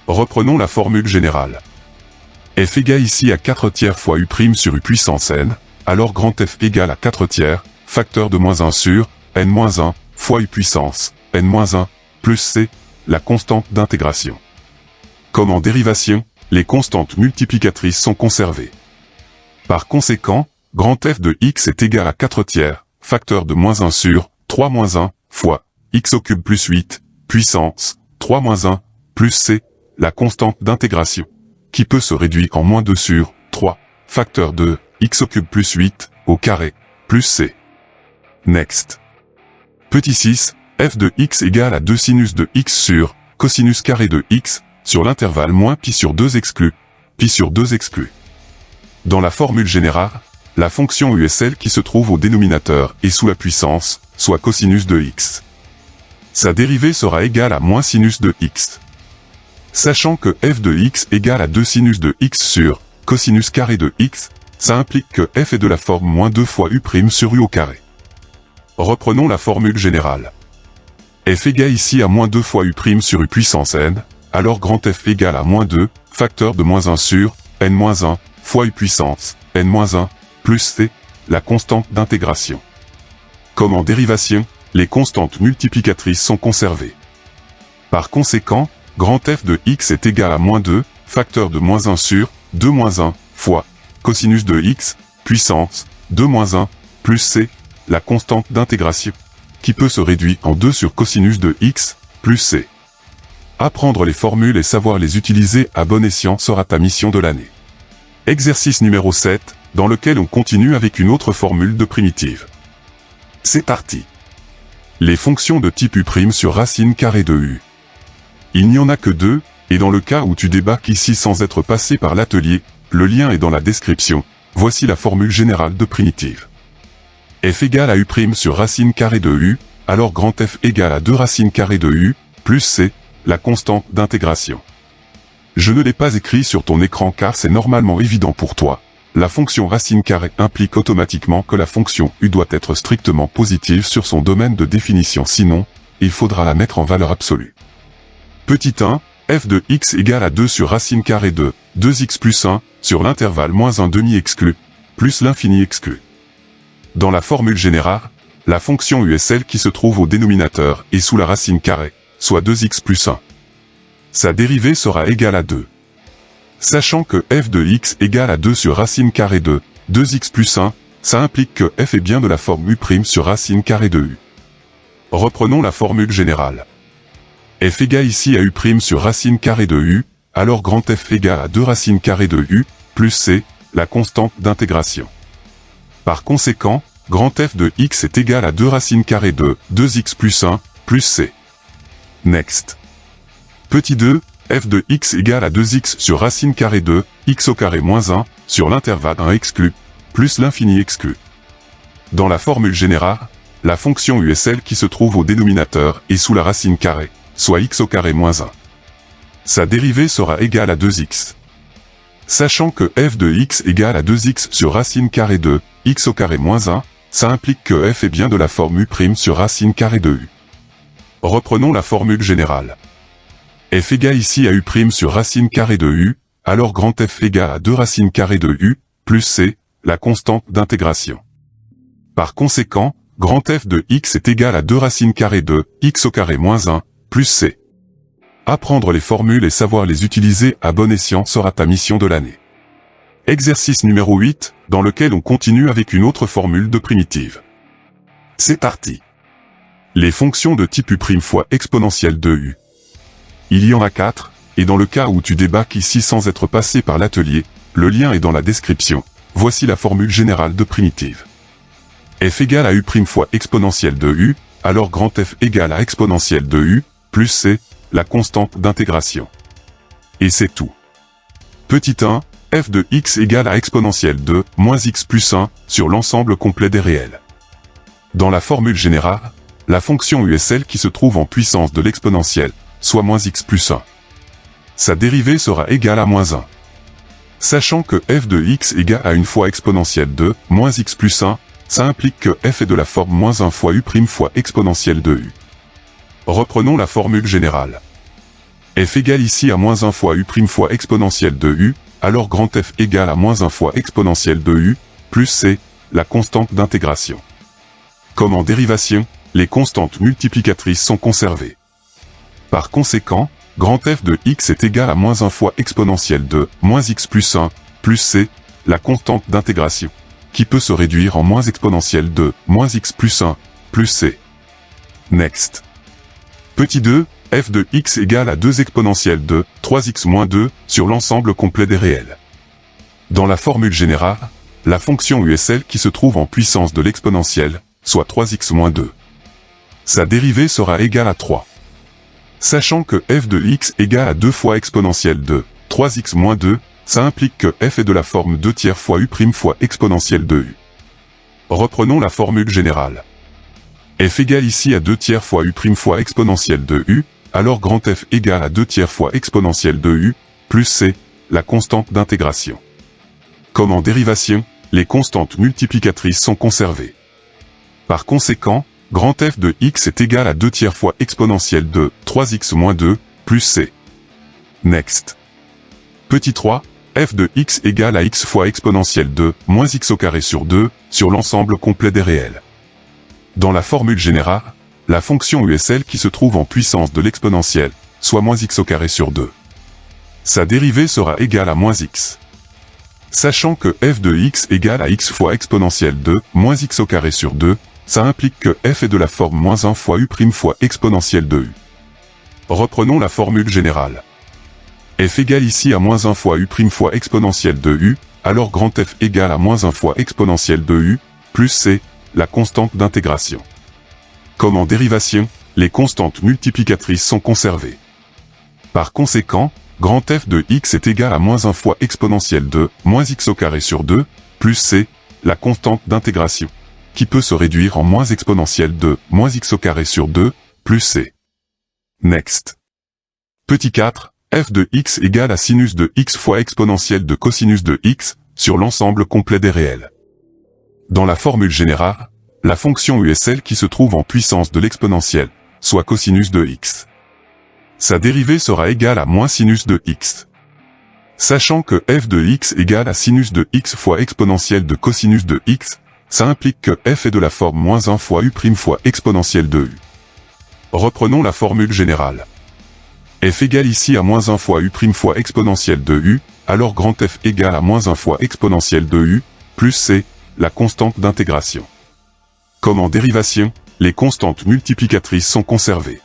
Reprenons la formule générale. F égale ici à 4/3 fois u' sur u puissance n, alors grand F égale à 4/3, facteur de moins 1 sur n-1 fois u puissance n-1 plus c, la constante d'intégration. Comme en dérivation, les constantes multiplicatrices sont conservées. Par conséquent, grand F de x est égal à 4/3, facteur de moins 1 sur 3-1 fois x au cube plus 8, puissance 3-1 plus c, la constante d'intégration, qui peut se réduire en moins 2 sur 3, facteur de x au cube plus 8 au carré, plus c. Next. Petit 6, f de x égale à 2 sinus de x sur cosinus carré de x, sur l'intervalle moins pi sur 2 exclu, pi sur 2 exclu. Dans la formule générale, la fonction u est celle qui se trouve au dénominateur et sous la puissance, soit cosinus de x. Sa dérivée sera égale à moins sinus de x. Sachant que f de x égale à 2 sinus de x sur cosinus carré de x, ça implique que f est de la forme moins 2 fois u' sur u au carré. Reprenons la formule générale. F égale ici à moins 2 fois u' sur u puissance n, alors grand F égale à moins 2, facteur de moins 1 sur n-1 fois u puissance n-1 plus c, la constante d'intégration. Comme en dérivation, les constantes multiplicatrices sont conservées. Par conséquent, grand F de x est égal à moins 2, facteur de moins 1 sur 2-1 fois cosinus de x, puissance 2-1 plus c, la constante d'intégration, qui peut se réduire en 2 sur cosinus de x plus c. Apprendre les formules et savoir les utiliser à bon escient sera ta mission de l'année. Exercice numéro 7, dans lequel on continue avec une autre formule de primitive. C'est parti. Les fonctions de type u' sur racine carrée de u. Il n'y en a que 2, et dans le cas où tu débarques ici sans être passé par l'atelier, le lien est dans la description. Voici la formule générale de primitive. F égale à u' sur racine carrée de u, alors grand F égale à 2 racines carrées de u, plus c, la constante d'intégration. Je ne l'ai pas écrit sur ton écran car c'est normalement évident pour toi. La fonction racine carrée implique automatiquement que la fonction u doit être strictement positive sur son domaine de définition, sinon, il faudra la mettre en valeur absolue. Petit 1, f de x égale à 2 sur racine carrée de 2x plus 1, sur l'intervalle moins 1 demi exclu, plus l'infini exclu. Dans la formule générale, la fonction u est celle qui se trouve au dénominateur et sous la racine carrée, soit 2x plus 1. Sa dérivée sera égale à 2. Sachant que f de x égale à 2 sur racine carrée de 2x plus 1, ça implique que f est bien de la forme u' sur racine carrée de u. Reprenons la formule générale. F égale ici à u' sur racine carrée de u, alors grand F égale à 2 racines carrées de u, plus c, la constante d'intégration. Par conséquent, grand F de x est égal à 2 racines carrées de 2x plus 1, plus c. Next. Petit 2, f de x égale à 2x sur racine carrée de x au carré moins 1, sur l'intervalle 1 exclu, plus l'infini exclu. Dans la formule générale, la fonction u est celle qui se trouve au dénominateur et sous la racine carrée, soit x au carré moins 1. Sa dérivée sera égale à 2x. Sachant que f de x égale à 2x sur racine carrée de x au carré moins 1, ça implique que f est bien de la forme u' sur racine carrée de u. Reprenons la formule générale. F égale ici à u' sur racine carrée de u, alors grand F égale à 2 racines carrées de u, plus c, la constante d'intégration. Par conséquent, grand F de x est égal à 2 racines carrées de x au carré moins 1, plus c. Apprendre les formules et savoir les utiliser à bon escient sera ta mission de l'année. Exercice numéro 8, dans lequel on continue avec une autre formule de primitive. C'est parti. Les fonctions de type U' fois exponentielle de U. Il y en a 4, et dans le cas où tu débarques ici sans être passé par l'atelier, le lien est dans la description. Voici la formule générale de primitive. F égale à U' fois exponentielle de U, alors grand F égale à exponentielle de U, plus C, la constante d'intégration. Et c'est tout. Petit 1, f de x égale à exponentielle de moins x plus 1 sur l'ensemble complet des réels. Dans la formule générale, la fonction u est celle qui se trouve en puissance de l'exponentielle, soit moins x plus 1. Sa dérivée sera égale à moins 1. Sachant que f de x égale à une fois exponentielle de moins x plus 1, ça implique que f est de la forme moins 1 fois u' fois exponentielle de u. Reprenons la formule générale. F égale ici à moins 1 fois u' fois exponentielle de u, alors grand F égale à moins 1 fois exponentielle de u, plus C, la constante d'intégration. Comme en dérivation, les constantes multiplicatrices sont conservées. Par conséquent, grand F de x est égal à moins 1 fois exponentielle de moins x plus 1, plus C, la constante d'intégration, qui peut se réduire en moins exponentielle de moins x plus 1, plus C. Next. Petit 2, f de x égale à 2 exponentielle de 3x moins 2 sur l'ensemble complet des réels. Dans la formule générale, la fonction u est celle qui se trouve en puissance de l'exponentielle, soit 3x moins 2. Sa dérivée sera égale à 3. Sachant que f de x égale à 2 fois exponentielle de 3x moins 2, ça implique que f est de la forme 2 tiers fois u' fois exponentielle de u. Reprenons la formule générale. F égale ici à 2 tiers fois u' fois exponentielle de u, alors grand F égale à 2 tiers fois exponentielle de u, plus C, la constante d'intégration. Comme en dérivation, les constantes multiplicatrices sont conservées. Par conséquent, grand F de x est égal à 2 tiers fois exponentielle de 3x moins 2, plus C. Next. Petit 3, f de x égale à x fois exponentielle de moins x au carré sur 2, sur l'ensemble complet des réels. Dans la formule générale, la fonction u est celle qui se trouve en puissance de l'exponentielle, soit moins x au carré sur 2. Sa dérivée sera égale à moins x. Sachant que f de x égale à x fois exponentielle de moins x au carré sur 2, ça implique que f est de la forme moins 1 fois u' fois exponentielle de u. Reprenons la formule générale. F égale ici à moins 1 fois u' fois exponentielle de u, alors grand F égale à moins 1 fois exponentielle de u, plus C, la constante d'intégration. Comme en dérivation, les constantes multiplicatrices sont conservées. Par conséquent, grand F de x est égal à moins 1 fois exponentielle de moins x au carré sur 2, plus C, la constante d'intégration, qui peut se réduire en moins exponentielle de moins x au carré sur 2, plus C. Next. Petit 4, f de x égale à sinus de x fois exponentielle de cosinus de x, sur l'ensemble complet des réels. Dans la formule générale, la fonction u est celle qui se trouve en puissance de l'exponentielle, soit cosinus de x. Sa dérivée sera égale à moins sinus de x. Sachant que f de x égale à sinus de x fois exponentielle de cosinus de x, ça implique que f est de la forme moins 1 fois u' fois exponentielle de u. Reprenons la formule générale. F égale ici à moins 1 fois u' fois exponentielle de u, alors grand F égale à moins 1 fois exponentielle de u, plus C, la constante d'intégration. Comme en dérivation, les constantes multiplicatrices sont conservées.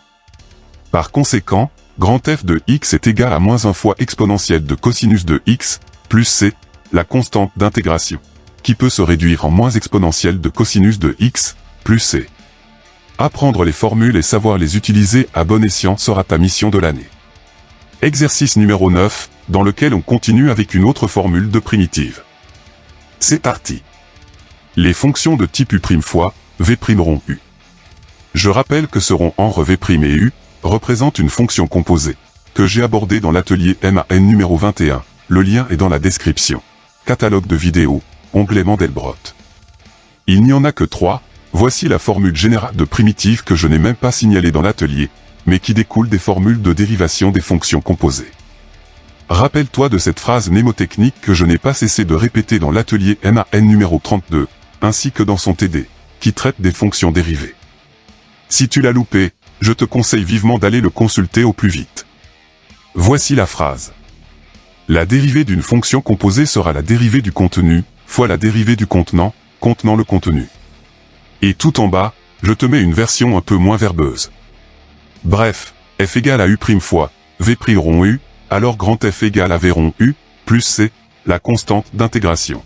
Par conséquent, grand F de x est égal à moins 1 fois exponentielle de cosinus de x, plus C, la constante d'intégration, qui peut se réduire en moins exponentielle de cosinus de x, plus C. Apprendre les formules et savoir les utiliser à bon escient sera ta mission de l'année. Exercice numéro 9, dans lequel on continue avec une autre formule de primitive. C'est parti. Les fonctions de type U' fois v' rond u. Je rappelle que ce rond en v' et u représente une fonction composée, que j'ai abordée dans l'atelier MAN numéro 21, le lien est dans la description. Catalogue de vidéos, onglet Mandelbrot. Il n'y en a que 3, voici la formule générale de primitive que je n'ai même pas signalée dans l'atelier, mais qui découle des formules de dérivation des fonctions composées. Rappelle-toi de cette phrase mnémotechnique que je n'ai pas cessé de répéter dans l'atelier MAN numéro 32, ainsi que dans son TD, qui traite des fonctions dérivées. Si tu l'as loupé, je te conseille vivement d'aller le consulter au plus vite. Voici la phrase. La dérivée d'une fonction composée sera la dérivée du contenu, fois la dérivée du contenant, contenant le contenu. Et tout en bas, je te mets une version un peu moins verbeuse. Bref, f égale à u' fois v' rond u, alors grand F égale à v rond u, plus c, la constante d'intégration.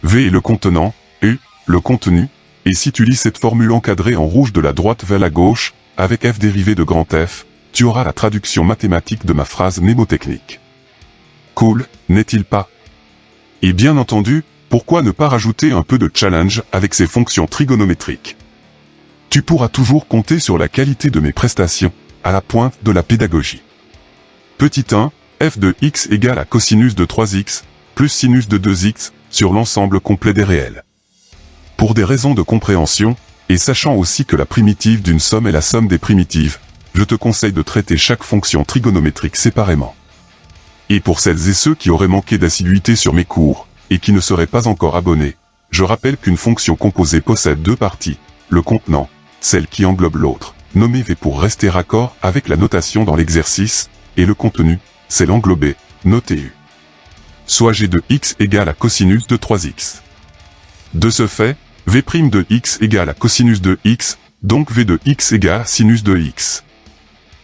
V est le contenant, U, le contenu, et si tu lis cette formule encadrée en rouge de la droite vers la gauche, avec f dérivé de grand F, tu auras la traduction mathématique de ma phrase mnémotechnique. Cool, n'est-il pas? Et bien entendu, pourquoi ne pas rajouter un peu de challenge avec ces fonctions trigonométriques? Tu pourras toujours compter sur la qualité de mes prestations, à la pointe de la pédagogie. Petit 1, f de x égale à cosinus de 3x, plus sinus de 2x, sur l'ensemble complet des réels. Pour des raisons de compréhension, et sachant aussi que la primitive d'une somme est la somme des primitives, je te conseille de traiter chaque fonction trigonométrique séparément. Et pour celles et ceux qui auraient manqué d'assiduité sur mes cours, et qui ne seraient pas encore abonnés, je rappelle qu'une fonction composée possède deux parties, le contenant, celle qui englobe l'autre, nommé V pour rester raccord avec la notation dans l'exercice, et le contenu, c'est l'englobé, noté U. Soit g de x égale à cosinus de 3x. De ce fait, v' de x égale à cosinus de x, donc v de x égale à sinus de x.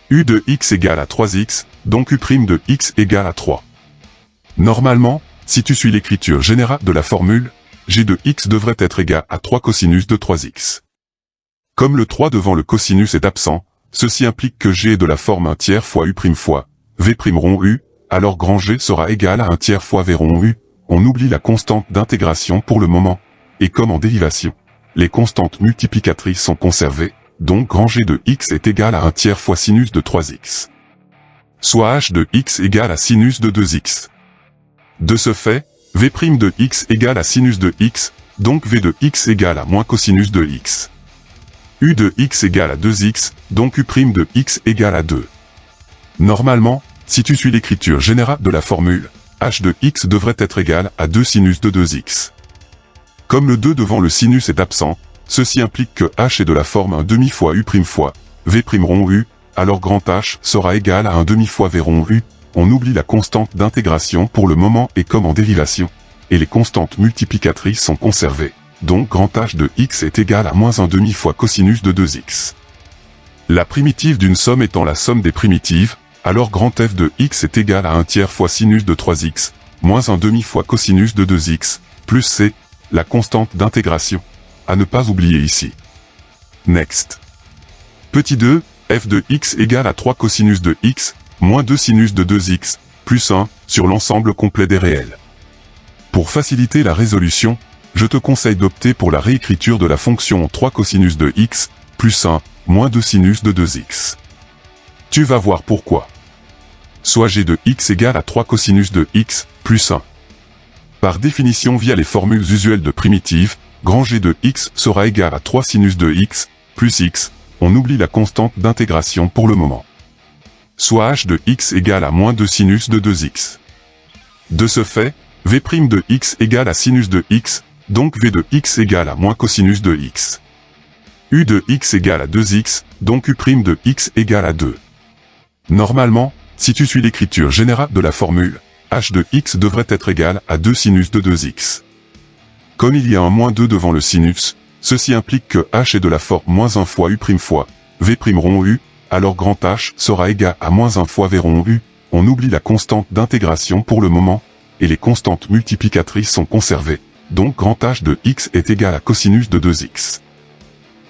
U de x égale à 3x, donc u' de x égale à 3. Normalement, si tu suis l'écriture générale de la formule, g de x devrait être égal à 3 cosinus de 3x. Comme le 3 devant le cosinus est absent, ceci implique que g est de la forme 1 tiers fois u' fois v' rond u, alors grand G sera égal à 1 tiers fois v rond u, on oublie la constante d'intégration pour le moment, et comme en dérivation, les constantes multiplicatrices sont conservées, donc grand G de x est égal à 1 tiers fois sinus de 3x. Soit h de x égale à sinus de 2x. De ce fait, v' de x égale à sinus de x, donc v de x égale à moins cosinus de x. U de x égale à 2x, donc u' de x égale à 2. Normalement, si tu suis l'écriture générale de la formule, h de x devrait être égal à 2 sinus de 2x. Comme le 2 devant le sinus est absent, ceci implique que h est de la forme 1 demi fois u' fois v' rond u, alors grand H sera égal à 1 demi fois v rond u, on oublie la constante d'intégration pour le moment et comme en dérivation, et les constantes multiplicatrices sont conservées, donc grand H de x est égal à moins 1 demi fois cosinus de 2x. La primitive d'une somme étant la somme des primitives, alors grand F de x est égal à 1 tiers fois sinus de 3x, moins 1 demi fois cosinus de 2x, plus c, la constante d'intégration, à ne pas oublier ici. Next. Petit 2, f de x égale à 3 cosinus de x, moins 2 sinus de 2x, plus 1, sur l'ensemble complet des réels. Pour faciliter la résolution, je te conseille d'opter pour la réécriture de la fonction en 3 cosinus de x, plus 1, moins 2 sinus de 2x. Tu vas voir pourquoi. Soit g de x égale à 3 cosinus de x, plus 1. Par définition via les formules usuelles de primitives, grand G de x sera égal à 3 sinus de x, plus x, on oublie la constante d'intégration pour le moment. Soit h de x égale à moins 2 sinus de 2x. De ce fait, v' de x égale à sinus de x, donc v de x égale à moins cosinus de x. U de x égale à 2x, donc u' de x égale à 2. Normalement, si tu suis l'écriture générale de la formule, h de x devrait être égal à 2 sinus de 2x. Comme il y a un moins 2 devant le sinus, ceci implique que h est de la forme moins 1 fois u' fois v' rond u, alors grand H sera égal à moins 1 fois v rond u, on oublie la constante d'intégration pour le moment, et les constantes multiplicatrices sont conservées, donc grand H de x est égal à cosinus de 2x.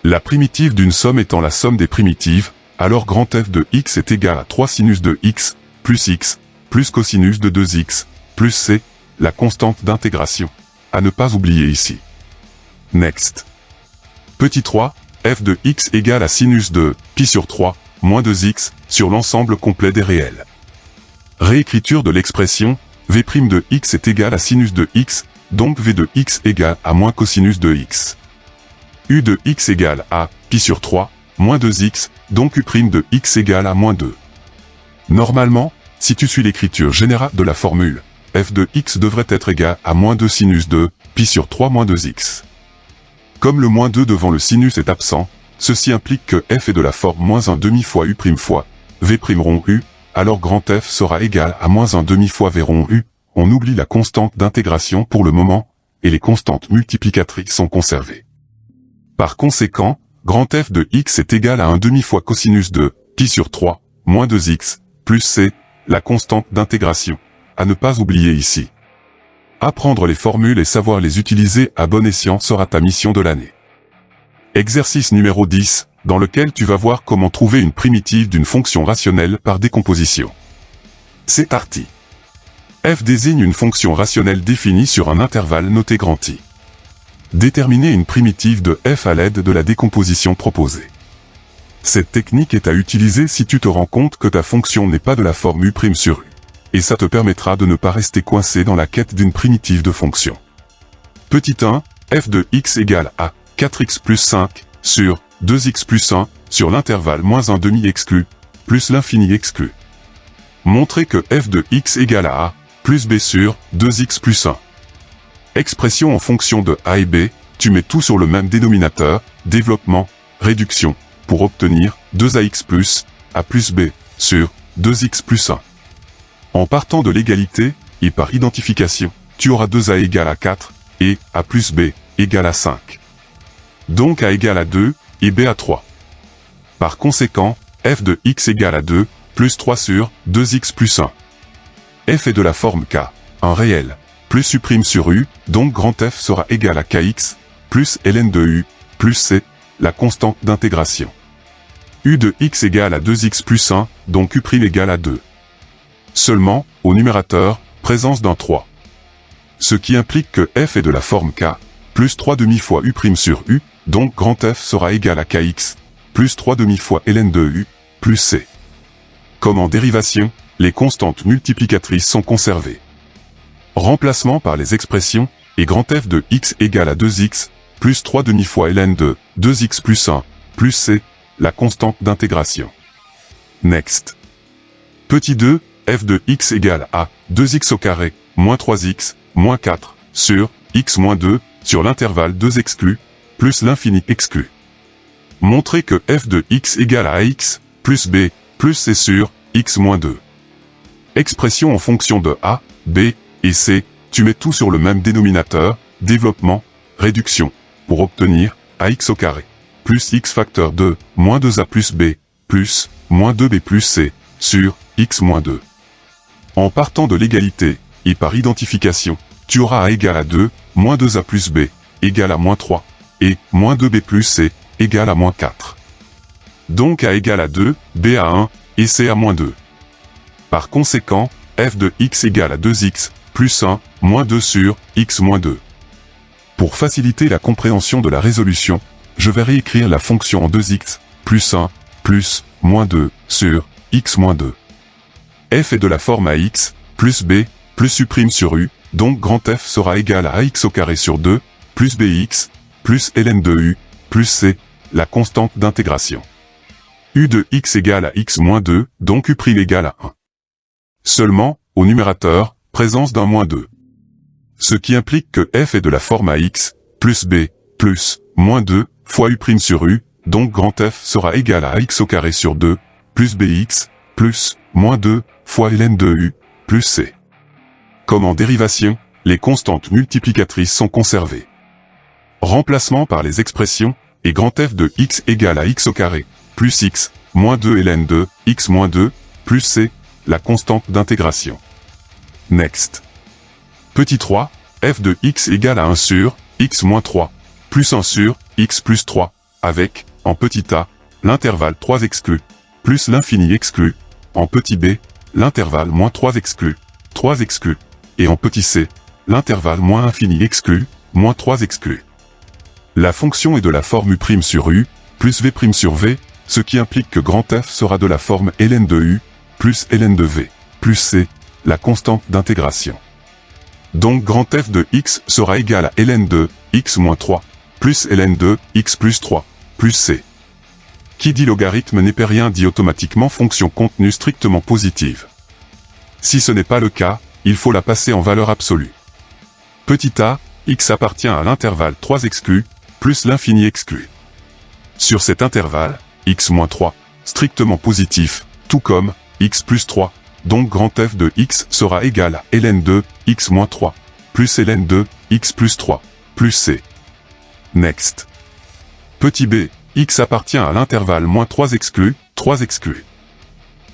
La primitive d'une somme étant la somme des primitives, alors grand F de x est égal à 3 sinus de x, plus cosinus de 2x, plus c, la constante d'intégration, à ne pas oublier ici. Next. Petit 3, f de x égale à sinus de pi sur 3, moins 2x, sur l'ensemble complet des réels. Réécriture de l'expression, v' de x est égal à sinus de x, donc v de x égale à moins cosinus de x. U de x égale à pi sur 3, moins 2x, donc u' de x égale à moins 2. Normalement, si tu suis l'écriture générale de la formule, f de x devrait être égal à moins 2 sinus de pi sur 3 moins 2x. Comme le moins 2 devant le sinus est absent, ceci implique que f est de la forme moins 1 demi fois u' fois v' rond u, alors grand F sera égal à moins 1 demi fois v rond u, on oublie la constante d'intégration pour le moment, et les constantes multiplicatrices sont conservées. Par conséquent, grand f de x est égal à 1 demi fois cosinus de pi sur 3, moins 2x, plus c, la constante d'intégration. À ne pas oublier ici. Apprendre les formules et savoir les utiliser à bon escient sera ta mission de l'année. Exercice numéro 10, dans lequel tu vas voir comment trouver une primitive d'une fonction rationnelle par décomposition. C'est parti. F désigne une fonction rationnelle définie sur un intervalle noté grand I. Déterminer une primitive de f à l'aide de la décomposition proposée. Cette technique est à utiliser si tu te rends compte que ta fonction n'est pas de la forme u' sur u. Et ça te permettra de ne pas rester coincé dans la quête d'une primitive de fonction. Petit 1, f de x égale à 4x plus 5 sur 2x plus 1 sur l'intervalle moins 1 demi exclu, plus l'infini exclu. Montrer que f de x égale à a plus b sur 2x plus 1. Expression en fonction de a et b, tu mets tout sur le même dénominateur, développement, réduction, pour obtenir 2ax plus a plus b sur 2x plus 1. En partant de l'égalité, et par identification, tu auras 2a égale à 4, et a plus b égale à 5. Donc a égale à 2, et b à 3. Par conséquent, f de x égale à 2, plus 3 sur 2x plus 1. F est de la forme k, un réel, plus u' sur u, donc grand F sera égal à kx, plus ln de u, plus c, la constante d'intégration. U de x égale à 2x plus 1, donc u' égale à 2. Seulement, au numérateur, présence d'un 3. Ce qui implique que f est de la forme k, plus 3 demi fois u' sur u, donc grand F sera égal à kx, plus 3 demi fois ln de u, plus c. Comme en dérivation, les constantes multiplicatrices sont conservées. Remplacement par les expressions, et grand F de x égale à 2x, plus 3 demi fois ln de 2x plus 1, plus c, la constante d'intégration. Next. Petit 2, f de x égale à 2x au carré, moins 3x, moins 4, sur x moins 2, sur l'intervalle 2 exclu, plus l'infini exclu. Montrer que f de x égale à ax, plus b, plus c sur x moins 2. Expression en fonction de a, b et c, tu mets tout sur le même dénominateur, développement, réduction, pour obtenir ax au carré, plus x facteur 2, moins 2a plus b, plus, moins 2b plus c, sur x moins 2. En partant de l'égalité, et par identification, tu auras a égale à 2, moins 2a plus b, égale à moins 3, et moins 2b plus c, égale à moins 4. Donc a égale à 2, b à 1, et c à moins 2. Par conséquent, f de x égale à 2x, plus 1, moins 2 sur x moins 2. Pour faciliter la compréhension de la résolution, je vais réécrire la fonction en 2x, plus 1, plus, moins 2, sur x moins 2. F est de la forme ax, plus b, plus u' sur u, donc grand F sera égal à ax au carré sur 2, plus bx, plus ln de u, plus c, la constante d'intégration. U de x égale à x moins 2, donc u' égale à 1. Seulement, au numérateur, présence d'un moins 2. Ce qui implique que f est de la forme ax, plus b, plus, moins 2, fois u' sur u, donc grand F sera égal à ax au carré sur 2, plus bx, plus, moins 2, fois ln de u, plus c. Comme en dérivation, les constantes multiplicatrices sont conservées. Remplacement par les expressions, et grand F de x égale à x au carré, plus x, moins 2 ln de x moins 2, plus c, la constante d'intégration. Next. Petit 3, f de x égale à 1 sur x moins 3, plus 1 sur x plus 3, avec, en petit a, l'intervalle 3 exclu, plus l'infini exclu, en petit b, l'intervalle moins 3 exclu, et en petit c, l'intervalle moins infini exclu, moins 3 exclu. La fonction est de la forme u' sur u, plus v' sur v, ce qui implique que grand F sera de la forme ln de u, plus ln de v, plus c, la constante d'intégration. Donc grand F de x sera égal à ln de x moins 3, plus ln de x plus 3, plus c. Qui dit logarithme népérien dit automatiquement fonction contenue strictement positive. Si ce n'est pas le cas, il faut la passer en valeur absolue. Petit a, x appartient à l'intervalle 3 exclu, plus l'infini exclu. Sur cet intervalle, x moins 3, strictement positif, tout comme x plus 3, donc grand F de x sera égal à ln de x moins 3, plus ln de x plus 3, plus c. Next. Petit b, x appartient à l'intervalle moins 3 exclu, 3 exclu.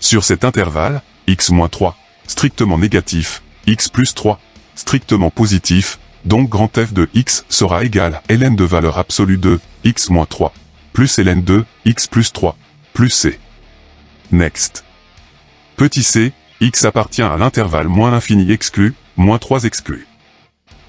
Sur cet intervalle, x moins 3, strictement négatif, x plus 3, strictement positif, donc grand F de x sera égal à ln de valeur absolue de x moins 3, plus ln de x plus 3, plus c. Next. Petit c, x appartient à l'intervalle moins l'infini exclu, moins 3 exclu.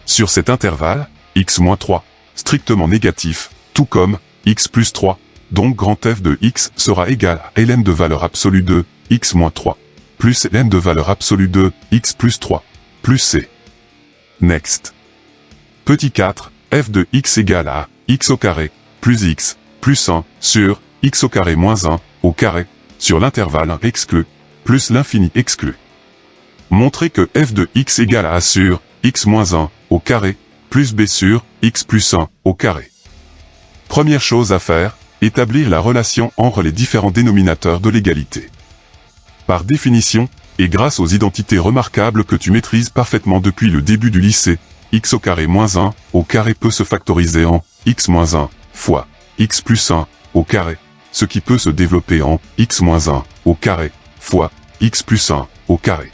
Sur cet intervalle, x moins 3, strictement négatif, tout comme x plus 3, donc grand F de x sera égal à ln de valeur absolue de x moins 3, plus ln de valeur absolue de x plus 3, plus c. Next. Petit 4, f de x égale à x au carré, plus x, plus 1, sur x au carré moins 1, au carré, sur l'intervalle 1 exclu, plus l'infini exclu. Montrer que f de x égale à a sur x moins 1, au carré, plus b sur x plus 1, au carré. Première chose à faire, établir la relation entre les différents dénominateurs de l'égalité. Par définition, et grâce aux identités remarquables que tu maîtrises parfaitement depuis le début du lycée, x au carré moins 1, au carré peut se factoriser en x moins 1, fois x plus 1, au carré, ce qui peut se développer en x moins 1, au carré, fois x plus 1, au carré.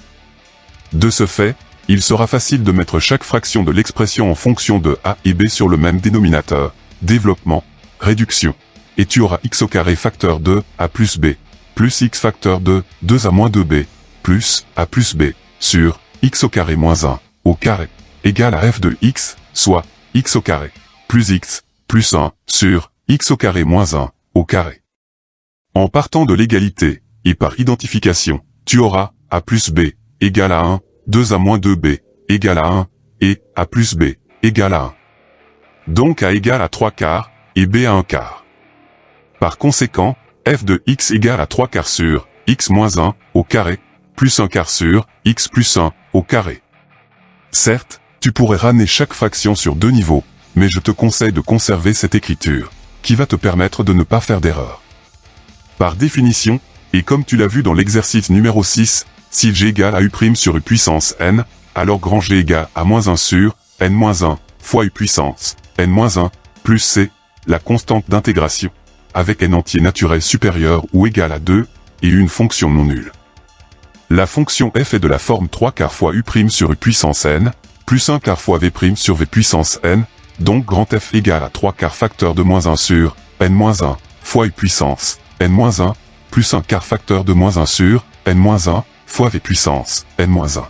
De ce fait, il sera facile de mettre chaque fraction de l'expression en fonction de a et b sur le même dénominateur, développement, réduction, et tu auras x au carré facteur de a plus b, plus x facteur de 2a moins 2b, plus a plus b, sur x au carré moins 1, au carré, égale à f de x, soit x au carré, plus x, plus 1, sur x au carré moins 1, au carré. En partant de l'égalité, et par identification, tu auras a plus b, égale à 1, 2a moins 2b, égale à 1, et a plus b, égale à 1. Donc a égale à 3 quarts, et b à 1 quart. Par conséquent, f de x égale à 3 quarts sur x moins 1, au carré, plus 1 quart sur x plus 1, au carré. Certes, tu pourrais ramener chaque fraction sur deux niveaux, mais je te conseille de conserver cette écriture, qui va te permettre de ne pas faire d'erreur. Par définition, et comme tu l'as vu dans l'exercice numéro 6, si g égale à u' sur u puissance n, alors grand G égale à moins 1 sur n-1 fois u puissance n-1 plus c, la constante d'intégration, avec n entier naturel supérieur ou égal à 2, et une fonction non nulle. La fonction f est de la forme 3 quarts fois u' sur u puissance n, plus 1 quart fois v' sur v puissance n, donc grand F égale à 3 quarts facteur de moins 1 sur n-1 fois u puissance n-1, plus 1 quart facteur de moins 1 sur n-1 fois v puissance n-1.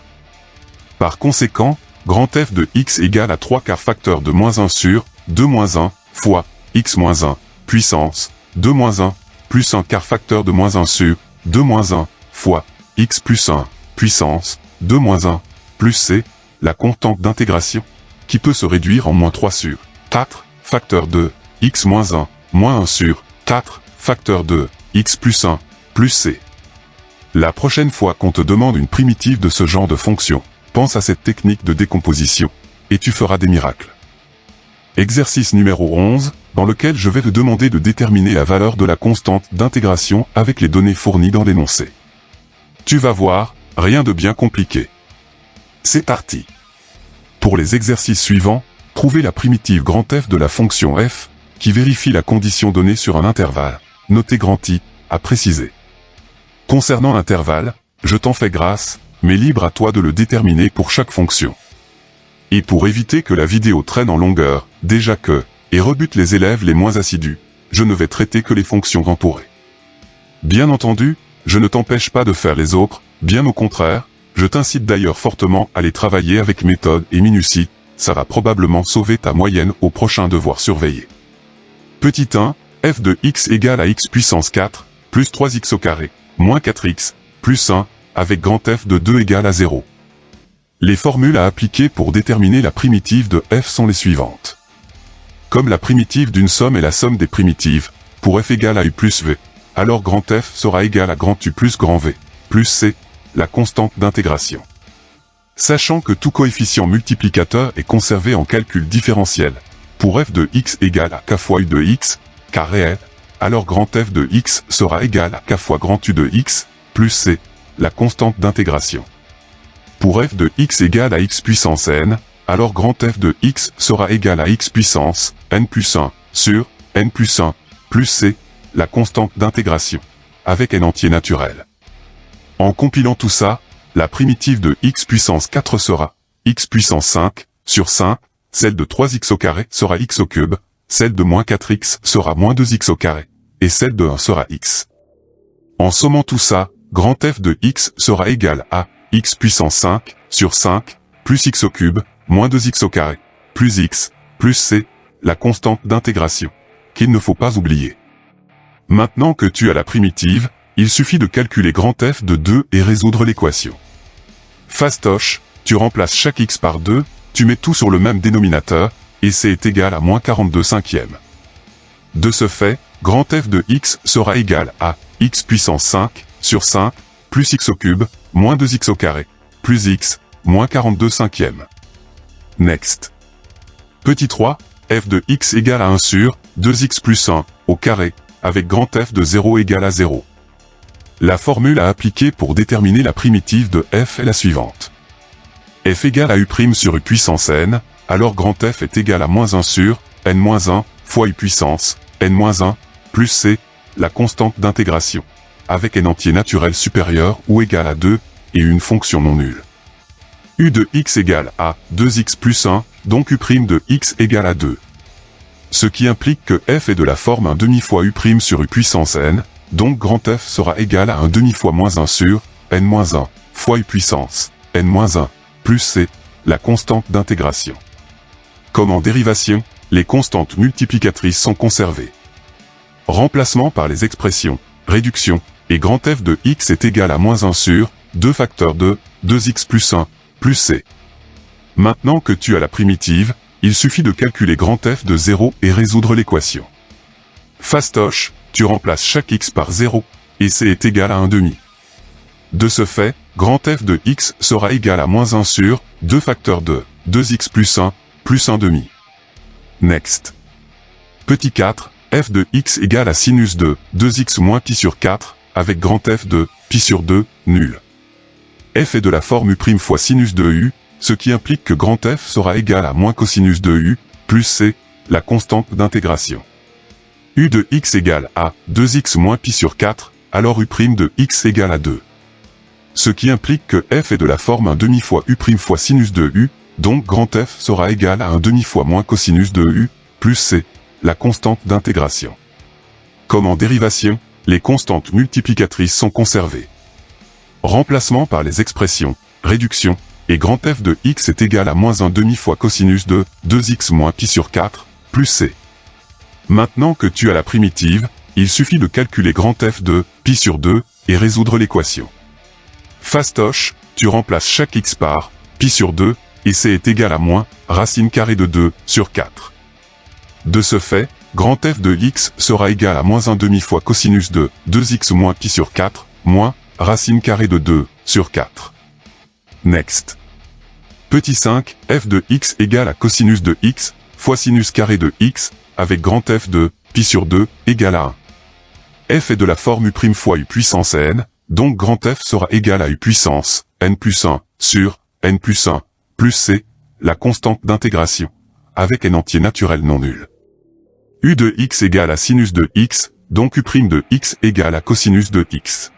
Par conséquent, grand F de x égale à 3 quarts facteur de moins 1 sur 2-1 fois x-1 puissance 2-1 plus 1 quart facteur de moins 1 sur 2-1 fois x plus 1 puissance 2-1 plus c, la constante d'intégration, qui peut se réduire en moins 3 sur 4 facteur de x-1 moins 1 sur 4 facteur de x plus 1 plus c. La prochaine fois qu'on te demande une primitive de ce genre de fonction, pense à cette technique de décomposition, et tu feras des miracles. Exercice numéro 11, dans lequel je vais te demander de déterminer la valeur de la constante d'intégration avec les données fournies dans l'énoncé. Tu vas voir, rien de bien compliqué. C'est parti. Pour les exercices suivants, trouvez la primitive grand F de la fonction f, qui vérifie la condition donnée sur un intervalle, noté grand I, à préciser. Concernant l'intervalle, je t'en fais grâce, mais libre à toi de le déterminer pour chaque fonction. Et pour éviter que la vidéo traîne en longueur, déjà que, et rebute les élèves les moins assidus, je ne vais traiter que les fonctions entourées. Bien entendu, je ne t'empêche pas de faire les autres, bien au contraire, je t'incite d'ailleurs fortement à les travailler avec méthode et minutie, ça va probablement sauver ta moyenne au prochain devoir surveillé. Petit 1, f de x égale à x puissance 4, plus 3x au carré, moins 4x, plus 1, avec grand F de 2 égale à 0. Les formules à appliquer pour déterminer la primitive de f sont les suivantes. Comme la primitive d'une somme est la somme des primitives, pour f égale à u plus v, alors grand F sera égal à grand U plus grand V, plus C, la constante d'intégration. Sachant que tout coefficient multiplicateur est conservé en calcul différentiel, pour f de x égale à k fois u de x, k réel, alors grand F de x sera égal à k fois grand U de x, plus C, la constante d'intégration. Pour f de x égale à x puissance n, alors grand F de x sera égal à x puissance n plus 1 sur n plus 1 plus c, la constante d'intégration, avec n entier naturel. En compilant tout ça, la primitive de x puissance 4 sera x puissance 5 sur 5, celle de 3x au carré sera x au cube, celle de moins 4x sera moins 2x au carré, et celle de 1 sera x. En sommant tout ça, grand F de x sera égal à x puissance 5 sur 5, plus x au cube, moins 2x au carré, plus x, plus c, la constante d'intégration, qu'il ne faut pas oublier. Maintenant que tu as la primitive, il suffit de calculer grand F de 2 et résoudre l'équation. Fastoche, tu remplaces chaque x par 2, tu mets tout sur le même dénominateur, et c est égal à moins 42 cinquièmes. De ce fait, grand F de x sera égal à x puissance 5 sur 5, plus x au cube, moins 2x au carré, plus x, moins 42 cinquièmes. Next. Petit 3, f de x égale à 1 sur 2x plus 1 au carré, avec grand F de 0 égale à 0. La formule à appliquer pour déterminer la primitive de f est la suivante. F égale à u' sur u puissance n, alors grand F est égal à moins 1 sur n-1 fois u puissance n-1 plus c, la constante d'intégration, avec n entier naturel supérieur ou égal à 2, et une fonction non nulle. U de x égale à 2x plus 1, donc u' de x égale à 2. Ce qui implique que f est de la forme 1 demi fois u' sur u puissance n, donc grand F sera égal à 1 demi fois moins 1 sur n-1 fois u puissance n-1 plus c, la constante d'intégration. Comme en dérivation, les constantes multiplicatrices sont conservées. Remplacement par les expressions réduction, et grand F de x est égal à moins 1 sur 2 facteurs de 2x plus 1 plus c. Maintenant que tu as la primitive, il suffit de calculer grand F de 0 et résoudre l'équation. Fastoche, tu remplaces chaque x par 0, et c est égal à 1 demi. De ce fait, grand F de x sera égal à moins 1 sur 2 facteurs de 2x plus 1 demi. Next. Petit 4, f de x égale à sinus de 2x moins pi sur 4, avec grand F de pi sur 2, nul. F est de la forme u' fois sinus de u, ce qui implique que grand F sera égal à moins cosinus de u, plus c, la constante d'intégration. U de x égale à 2x moins pi sur 4, alors u' de x égale à 2. Ce qui implique que f est de la forme 1 demi fois u' fois sinus de u, donc grand F sera égal à 1 demi fois moins cosinus de u, plus c, la constante d'intégration. Comme en dérivation, les constantes multiplicatrices sont conservées. Remplacement par les expressions réduction, et grand F de x est égal à moins 1 demi fois cosinus de 2x moins pi sur 4, plus c. Maintenant que tu as la primitive, il suffit de calculer grand F de pi sur 2 et résoudre l'équation. Fastoche, tu remplaces chaque x par pi sur 2, et c est égal à moins racine carrée de 2 sur 4. De ce fait, grand F de x sera égal à moins 1 demi fois cosinus de 2x moins pi sur 4, moins racine carrée de 2 sur 4. Next. Petit 5, f de x égale à cosinus de x fois sinus carré de x, avec grand F de pi sur 2 égale à 1. F est de la forme u' fois u puissance n, donc grand F sera égal à u puissance n plus 1 sur n plus 1 plus c, la constante d'intégration, avec n entier naturel non nul. U de x égale à sinus de x, donc u' de x égale à cosinus de x.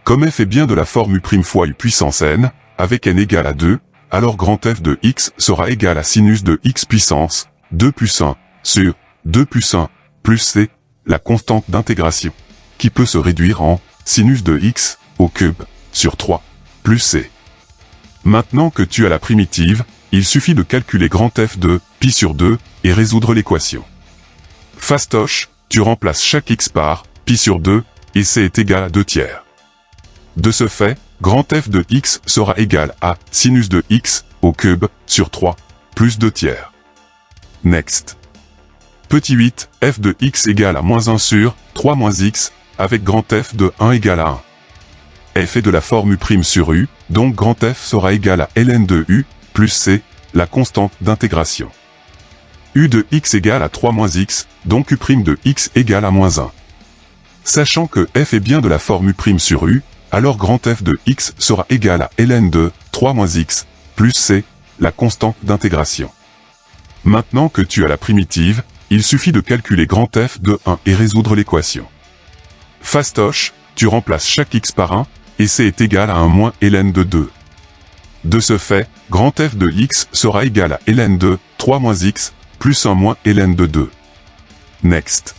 Comme f est bien de la forme u' fois u puissance n, avec n égale à 2, alors grand F de x sera égal à sinus de x puissance 2 plus 1 sur 2 plus 1 plus c, la constante d'intégration, qui peut se réduire en sinus de x au cube sur 3 plus c. Maintenant que tu as la primitive, il suffit de calculer grand F de pi sur 2 et résoudre l'équation. Fastoche, tu remplaces chaque x par pi sur 2, et c est égal à 2 tiers. De ce fait, grand F de x sera égal à sinus de x au cube sur 3 plus 2 tiers. Next. Petit 8, f de x égale à moins 1 sur 3 moins x, avec grand F de 1 égale à 1. F est de la forme u' sur u, donc grand F sera égal à ln de u, plus c, la constante d'intégration. U de x égale à 3 moins x, donc u' de x égale à moins 1. Sachant que f est bien de la forme u' sur u, alors grand F de x sera égal à ln de 3 moins x, plus c, la constante d'intégration. Maintenant que tu as la primitive, il suffit de calculer grand F de 1 et résoudre l'équation. Fastoche, tu remplaces chaque x par 1, et c est égal à 1 moins ln de 2. De ce fait, grand F de x sera égal à ln de 3 moins x, plus 1 moins ln de 2. Next.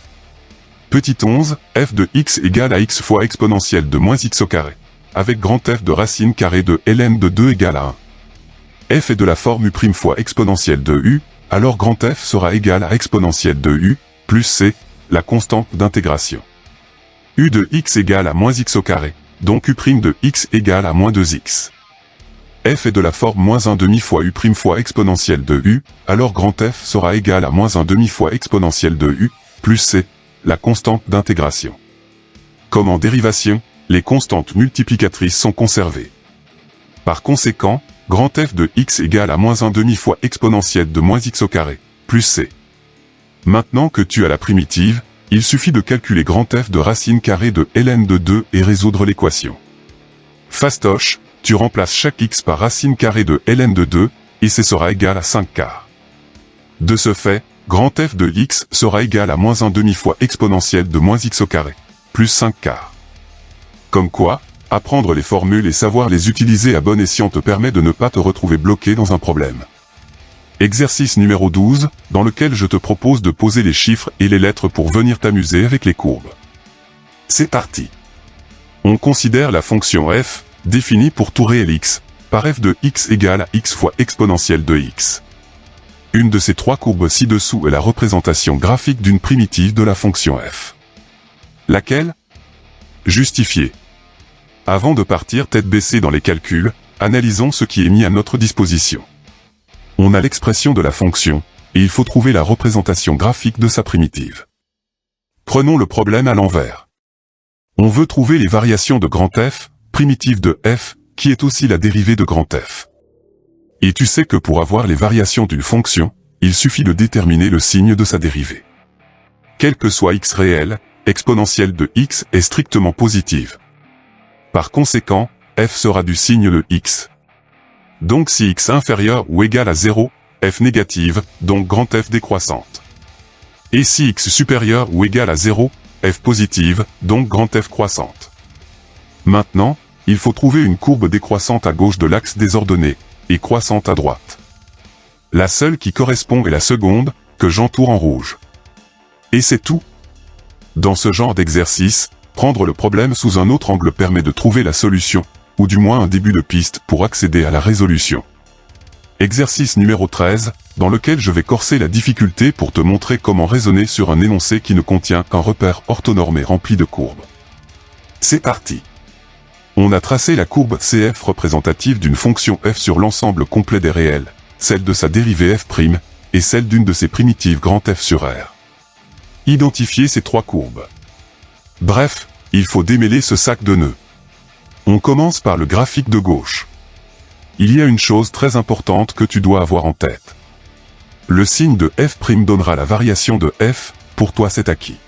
Petit 11, f de x égale à x fois exponentielle de moins x au carré, avec grand F de racine carrée de ln de 2 égale à 1. F est de la forme u' fois exponentielle de u, alors grand F sera égal à exponentielle de u, plus c, la constante d'intégration. U de x égale à moins x au carré, donc u' de x égale à moins 2x. F est de la forme moins 1 demi fois u' fois exponentielle de u, alors grand F sera égal à moins 1 demi fois exponentielle de u, plus c, la constante d'intégration. Comme en dérivation, les constantes multiplicatrices sont conservées. Par conséquent, grand F de x égale à moins 1 demi fois exponentielle de moins x au carré, plus c. Maintenant que tu as la primitive, il suffit de calculer grand F de racine carrée de ln de 2 et résoudre l'équation. Fastoche, tu remplaces chaque x par racine carrée de ln de 2, et c sera égal à 5 quarts. De ce fait, grand F de x sera égal à moins 1 demi fois exponentielle de moins x au carré, plus 5 quarts. Comme quoi, apprendre les formules et savoir les utiliser à bon escient te permet de ne pas te retrouver bloqué dans un problème. Exercice numéro 12, dans lequel je te propose de poser les chiffres et les lettres pour venir t'amuser avec les courbes. C'est parti. On considère la fonction f, définie pour tout réel x, par f de x égale à x fois exponentielle de x. Une de ces trois courbes ci-dessous est la représentation graphique d'une primitive de la fonction f. Laquelle? Justifiée. Avant de partir tête baissée dans les calculs, analysons ce qui est mis à notre disposition. On a l'expression de la fonction, et il faut trouver la représentation graphique de sa primitive. Prenons le problème à l'envers. On veut trouver les variations de grand F, primitive de f, qui est aussi la dérivée de grand F. Et tu sais que pour avoir les variations d'une fonction, il suffit de déterminer le signe de sa dérivée. Quel que soit x réel, exponentielle de x est strictement positive. Par conséquent, f sera du signe de x. Donc si x inférieur ou égal à 0, f négative, donc grand F décroissante. Et si x supérieur ou égal à 0, f positive, donc grand F croissante. Maintenant, il faut trouver une courbe décroissante à gauche de l'axe des ordonnées, et croissante à droite. La seule qui correspond est la seconde, que j'entoure en rouge. Et c'est tout. Dans ce genre d'exercice, prendre le problème sous un autre angle permet de trouver la solution, ou du moins un début de piste pour accéder à la résolution. Exercice numéro 13, dans lequel je vais corser la difficulté pour te montrer comment raisonner sur un énoncé qui ne contient qu'un repère orthonormé rempli de courbes. C'est parti. On a tracé la courbe CF représentative d'une fonction f sur l'ensemble complet des réels, celle de sa dérivée f', et celle d'une de ses primitives grand F sur R. Identifier ces trois courbes. Bref, il faut démêler ce sac de nœuds. On commence par le graphique de gauche. Il y a une chose très importante que tu dois avoir en tête. Le signe de f' donnera la variation de f, pour toi c'est acquis.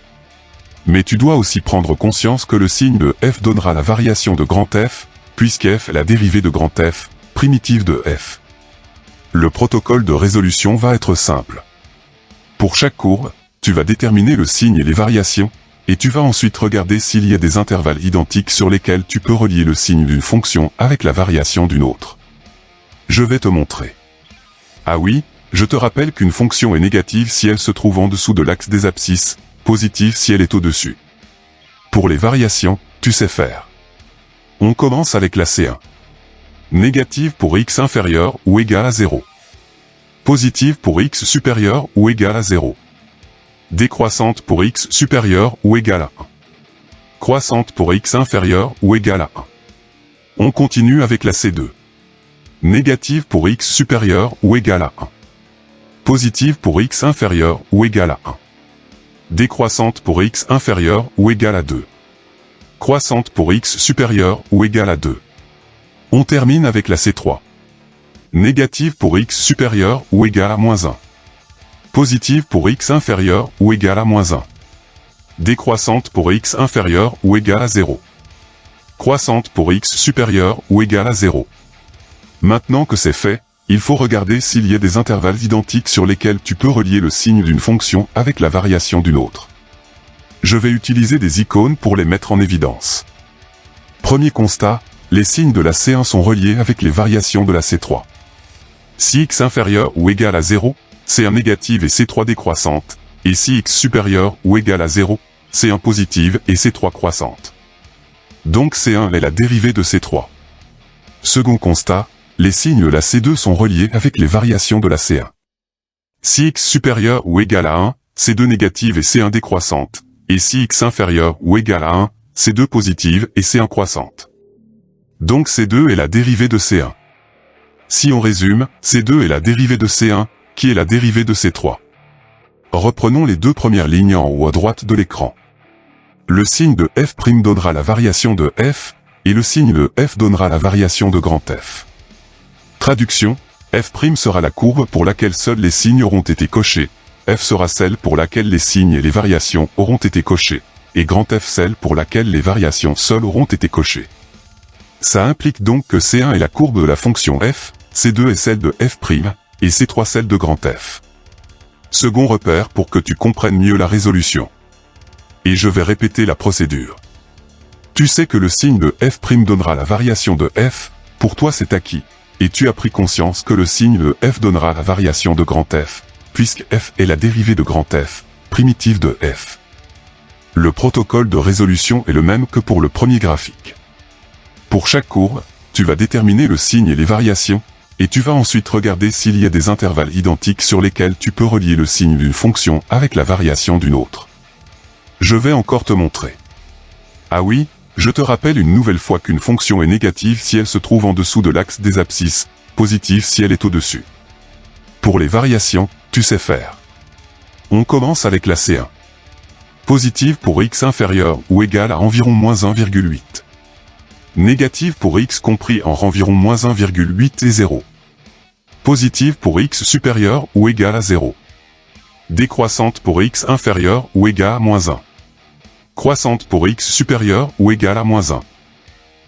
Mais tu dois aussi prendre conscience que le signe de f donnera la variation de grand F, puisque f est la dérivée de grand F, primitive de f. Le protocole de résolution va être simple. Pour chaque courbe, tu vas déterminer le signe et les variations, et tu vas ensuite regarder s'il y a des intervalles identiques sur lesquels tu peux relier le signe d'une fonction avec la variation d'une autre. Je vais te montrer. Ah oui, je te rappelle qu'une fonction est négative si elle se trouve en dessous de l'axe des abscisses, positive si elle est au-dessus. Pour les variations, tu sais faire. On commence avec la C1. Négative pour x inférieur ou égal à 0. Positive pour x supérieur ou égal à 0. Décroissante pour x supérieur ou égal à 1. Croissante pour x inférieur ou égal à 1. On continue avec la C2. Négative pour x supérieur ou égal à 1. Positive pour x inférieur ou égal à 1. Décroissante pour x inférieur ou égal à 2. Croissante pour x supérieur ou égal à 2. On termine avec la C3. Négative pour x supérieur ou égal à moins 1. Positive pour x inférieur ou égal à moins 1. Décroissante pour x inférieur ou égal à 0. Croissante pour x supérieur ou égal à 0. Maintenant que c'est fait, il faut regarder s'il y a des intervalles identiques sur lesquels tu peux relier le signe d'une fonction avec la variation d'une autre. Je vais utiliser des icônes pour les mettre en évidence. Premier constat, les signes de la C1 sont reliés avec les variations de la C3. Si x inférieur ou égal à 0, C1 négative et C3 décroissante, et si x supérieur ou égal à 0, C1 positive et C3 croissante. Donc C1 est la dérivée de C3. Second constat, les signes de la C2 sont reliés avec les variations de la C1. Si x supérieur ou égal à 1, C2 négative et C1 décroissante, et si x inférieur ou égal à 1, C2 positive et C1 croissante. Donc C2 est la dérivée de C1. Si on résume, C2 est la dérivée de C1, qui est la dérivée de C3. Reprenons les deux premières lignes en haut à droite de l'écran. Le signe de f' donnera la variation de f, et le signe de f donnera la variation de grand F. Traduction, f' sera la courbe pour laquelle seuls les signes auront été cochés, f sera celle pour laquelle les signes et les variations auront été cochés, et grand F celle pour laquelle les variations seules auront été cochées. Ça implique donc que C1 est la courbe de la fonction f, C2 est celle de f', et C3 celle de grand F. Second repère pour que tu comprennes mieux la résolution. Et je vais répéter la procédure. Tu sais que le signe de f' donnera la variation de f, pour toi c'est acquis, et tu as pris conscience que le signe de f donnera la variation de grand F, puisque f est la dérivée de grand F, primitive de f. Le protocole de résolution est le même que pour le premier graphique. Pour chaque courbe, tu vas déterminer le signe et les variations, et tu vas ensuite regarder s'il y a des intervalles identiques sur lesquels tu peux relier le signe d'une fonction avec la variation d'une autre. Je vais encore te montrer. Ah oui, je te rappelle une nouvelle fois qu'une fonction est négative si elle se trouve en dessous de l'axe des abscisses, positive si elle est au-dessus. Pour les variations, tu sais faire. On commence avec la C1. Positive pour x inférieur ou égal à environ moins 1,8. Négative pour x compris en environ moins 1,8 et 0. Positive pour x supérieur ou égal à 0. Décroissante pour x inférieur ou égal à moins 1. Croissante pour x supérieur ou égal à moins 1.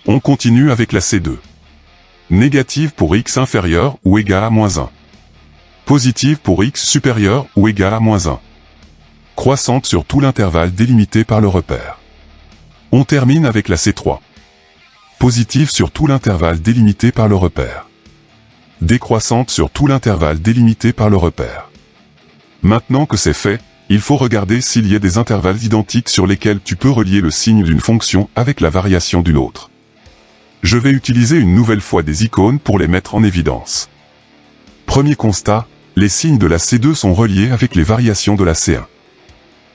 On continue avec la C2. Négative pour x inférieur ou égal à moins 1. Positive pour x supérieur ou égal à moins 1. Croissante sur tout l'intervalle délimité par le repère. On termine avec la C3. Positive sur tout l'intervalle délimité par le repère. Décroissante sur tout l'intervalle délimité par le repère. Maintenant que c'est fait, il faut regarder s'il y a des intervalles identiques sur lesquels tu peux relier le signe d'une fonction avec la variation d'une autre. Je vais utiliser une nouvelle fois des icônes pour les mettre en évidence. Premier constat, les signes de la C2 sont reliés avec les variations de la C1.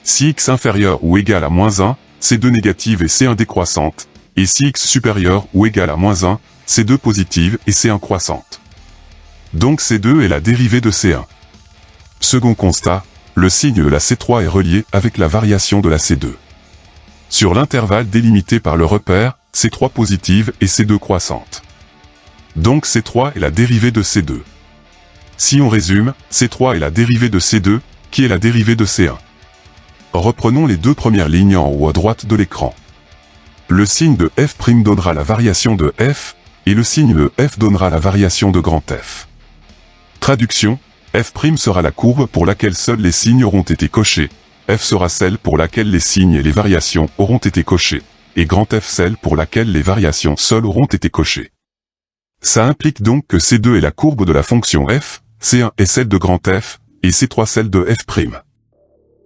Si x inférieur ou égal à moins 1, C2 négative et C1 décroissante, et si x supérieur ou égal à moins 1, C2 positive et C1 croissante. Donc C2 est la dérivée de C1. Second constat, le signe de la C3 est relié avec la variation de la C2. Sur l'intervalle délimité par le repère, C3 positive et C2 croissante. Donc C3 est la dérivée de C2. Si on résume, C3 est la dérivée de C2, qui est la dérivée de C1. Reprenons les deux premières lignes en haut à droite de l'écran. Le signe de f' donnera la variation de f, et le signe de f donnera la variation de grand F. Traduction, f' sera la courbe pour laquelle seuls les signes auront été cochés, f sera celle pour laquelle les signes et les variations auront été cochés, et grand F celle pour laquelle les variations seules auront été cochées. Ça implique donc que C2 est la courbe de la fonction f, C1 est celle de grand F, et C3 celle de f'.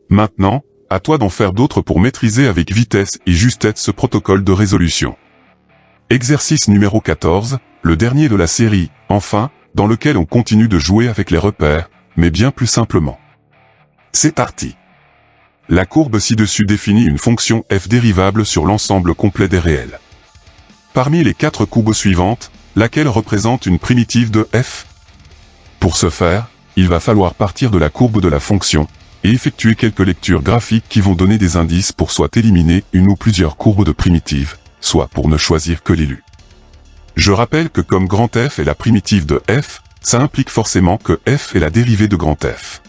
Maintenant, à toi d'en faire d'autres pour maîtriser avec vitesse et justesse ce protocole de résolution. Exercice numéro 14, le dernier de la série, enfin, dans lequel on continue de jouer avec les repères, mais bien plus simplement. C'est parti. La courbe ci-dessus définit une fonction f dérivable sur l'ensemble complet des réels. Parmi les 4 courbes suivantes, laquelle représente une primitive de f? Pour ce faire, il va falloir partir de la courbe de la fonction, et effectuer quelques lectures graphiques qui vont donner des indices pour soit éliminer une ou plusieurs courbes de primitives, soit pour ne choisir que l'élu. Je rappelle que comme grand F est la primitive de f, ça implique forcément que f est la dérivée de grand F.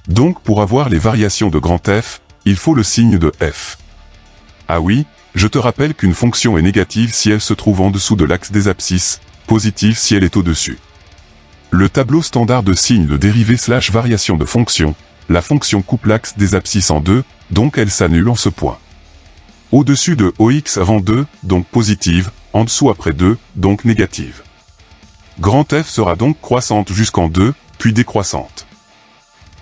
Donc pour avoir les variations de grand F, il faut le signe de f. Ah oui, je te rappelle qu'une fonction est négative si elle se trouve en dessous de l'axe des abscisses, positive si elle est au-dessus. Le tableau standard de signe le dérivé / variation de fonction. La fonction coupe l'axe des abscisses en deux, donc elle s'annule en ce point. Au-dessus de OX avant 2, donc positive, en dessous après 2, donc négative. Grand F sera donc croissante jusqu'en 2, puis décroissante.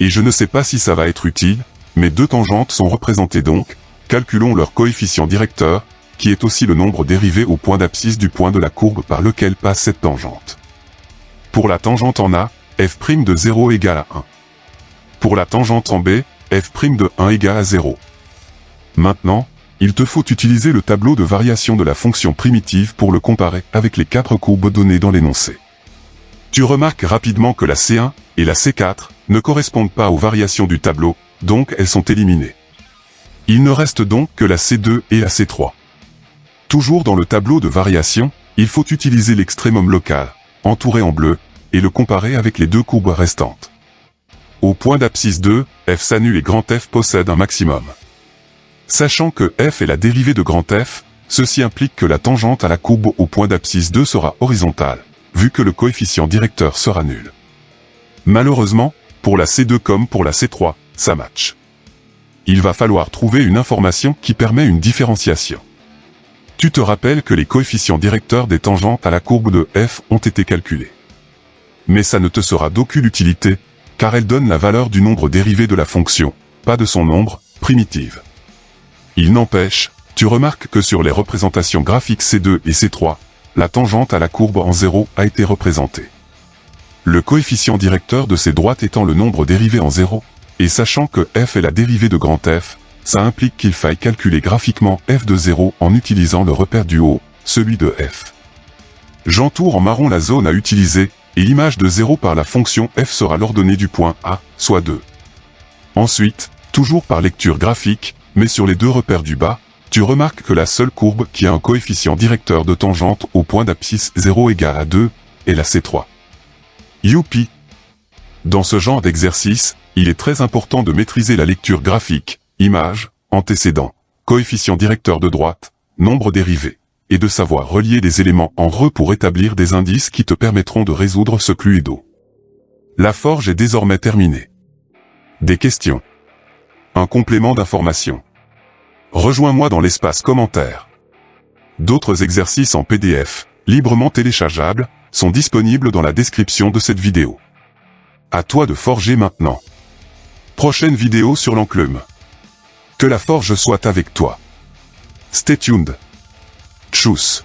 Et je ne sais pas si ça va être utile, mais deux tangentes sont représentées donc, calculons leur coefficient directeur, qui est aussi le nombre dérivé au point d'abscisse du point de la courbe par lequel passe cette tangente. Pour la tangente en A, f' de 0 égale à 1. Pour la tangente en B, f' de 1 égale à 0. Maintenant, il te faut utiliser le tableau de variation de la fonction primitive pour le comparer avec les 4 courbes données dans l'énoncé. Tu remarques rapidement que la C1 et la C4 ne correspondent pas aux variations du tableau, donc elles sont éliminées. Il ne reste donc que la C2 et la C3. Toujours dans le tableau de variation, il faut utiliser l'extrémum local, entouré en bleu, et le comparer avec les deux courbes restantes. Au point d'abscisse 2, f s'annule et grand F possède un maximum. Sachant que f est la dérivée de grand F, ceci implique que la tangente à la courbe au point d'abscisse 2 sera horizontale, vu que le coefficient directeur sera nul. Malheureusement, pour la C2 comme pour la C3, ça match. Il va falloir trouver une information qui permet une différenciation. Tu te rappelles que les coefficients directeurs des tangentes à la courbe de f ont été calculés. Mais ça ne te sera d'aucune utilité, car elle donne la valeur du nombre dérivé de la fonction, pas de son nombre, primitive. Il n'empêche, tu remarques que sur les représentations graphiques C2 et C3, la tangente à la courbe en 0 a été représentée. Le coefficient directeur de ces droites étant le nombre dérivé en 0, et sachant que f est la dérivée de grand F, ça implique qu'il faille calculer graphiquement f de 0 en utilisant le repère du haut, celui de f. J'entoure en marron la zone à utiliser, et l'image de 0 par la fonction f sera l'ordonnée du point A, soit 2. Ensuite, toujours par lecture graphique, mais sur les deux repères du bas, tu remarques que la seule courbe qui a un coefficient directeur de tangente au point d'abscisse 0 égale à 2, est la C3. Youpi! Dans ce genre d'exercice, il est très important de maîtriser la lecture graphique, image, antécédent, coefficient directeur de droite, nombre dérivé, et de savoir relier les éléments en re pour établir des indices qui te permettront de résoudre ce cluedo. La forge est désormais terminée. Des questions? Un complément d'information? Rejoins-moi dans l'espace commentaire. D'autres exercices en PDF, librement téléchargeables, sont disponibles dans la description de cette vidéo. À toi de forger maintenant. Prochaine vidéo sur l'enclume. Que la forge soit avec toi. Stay tuned. Tchuss.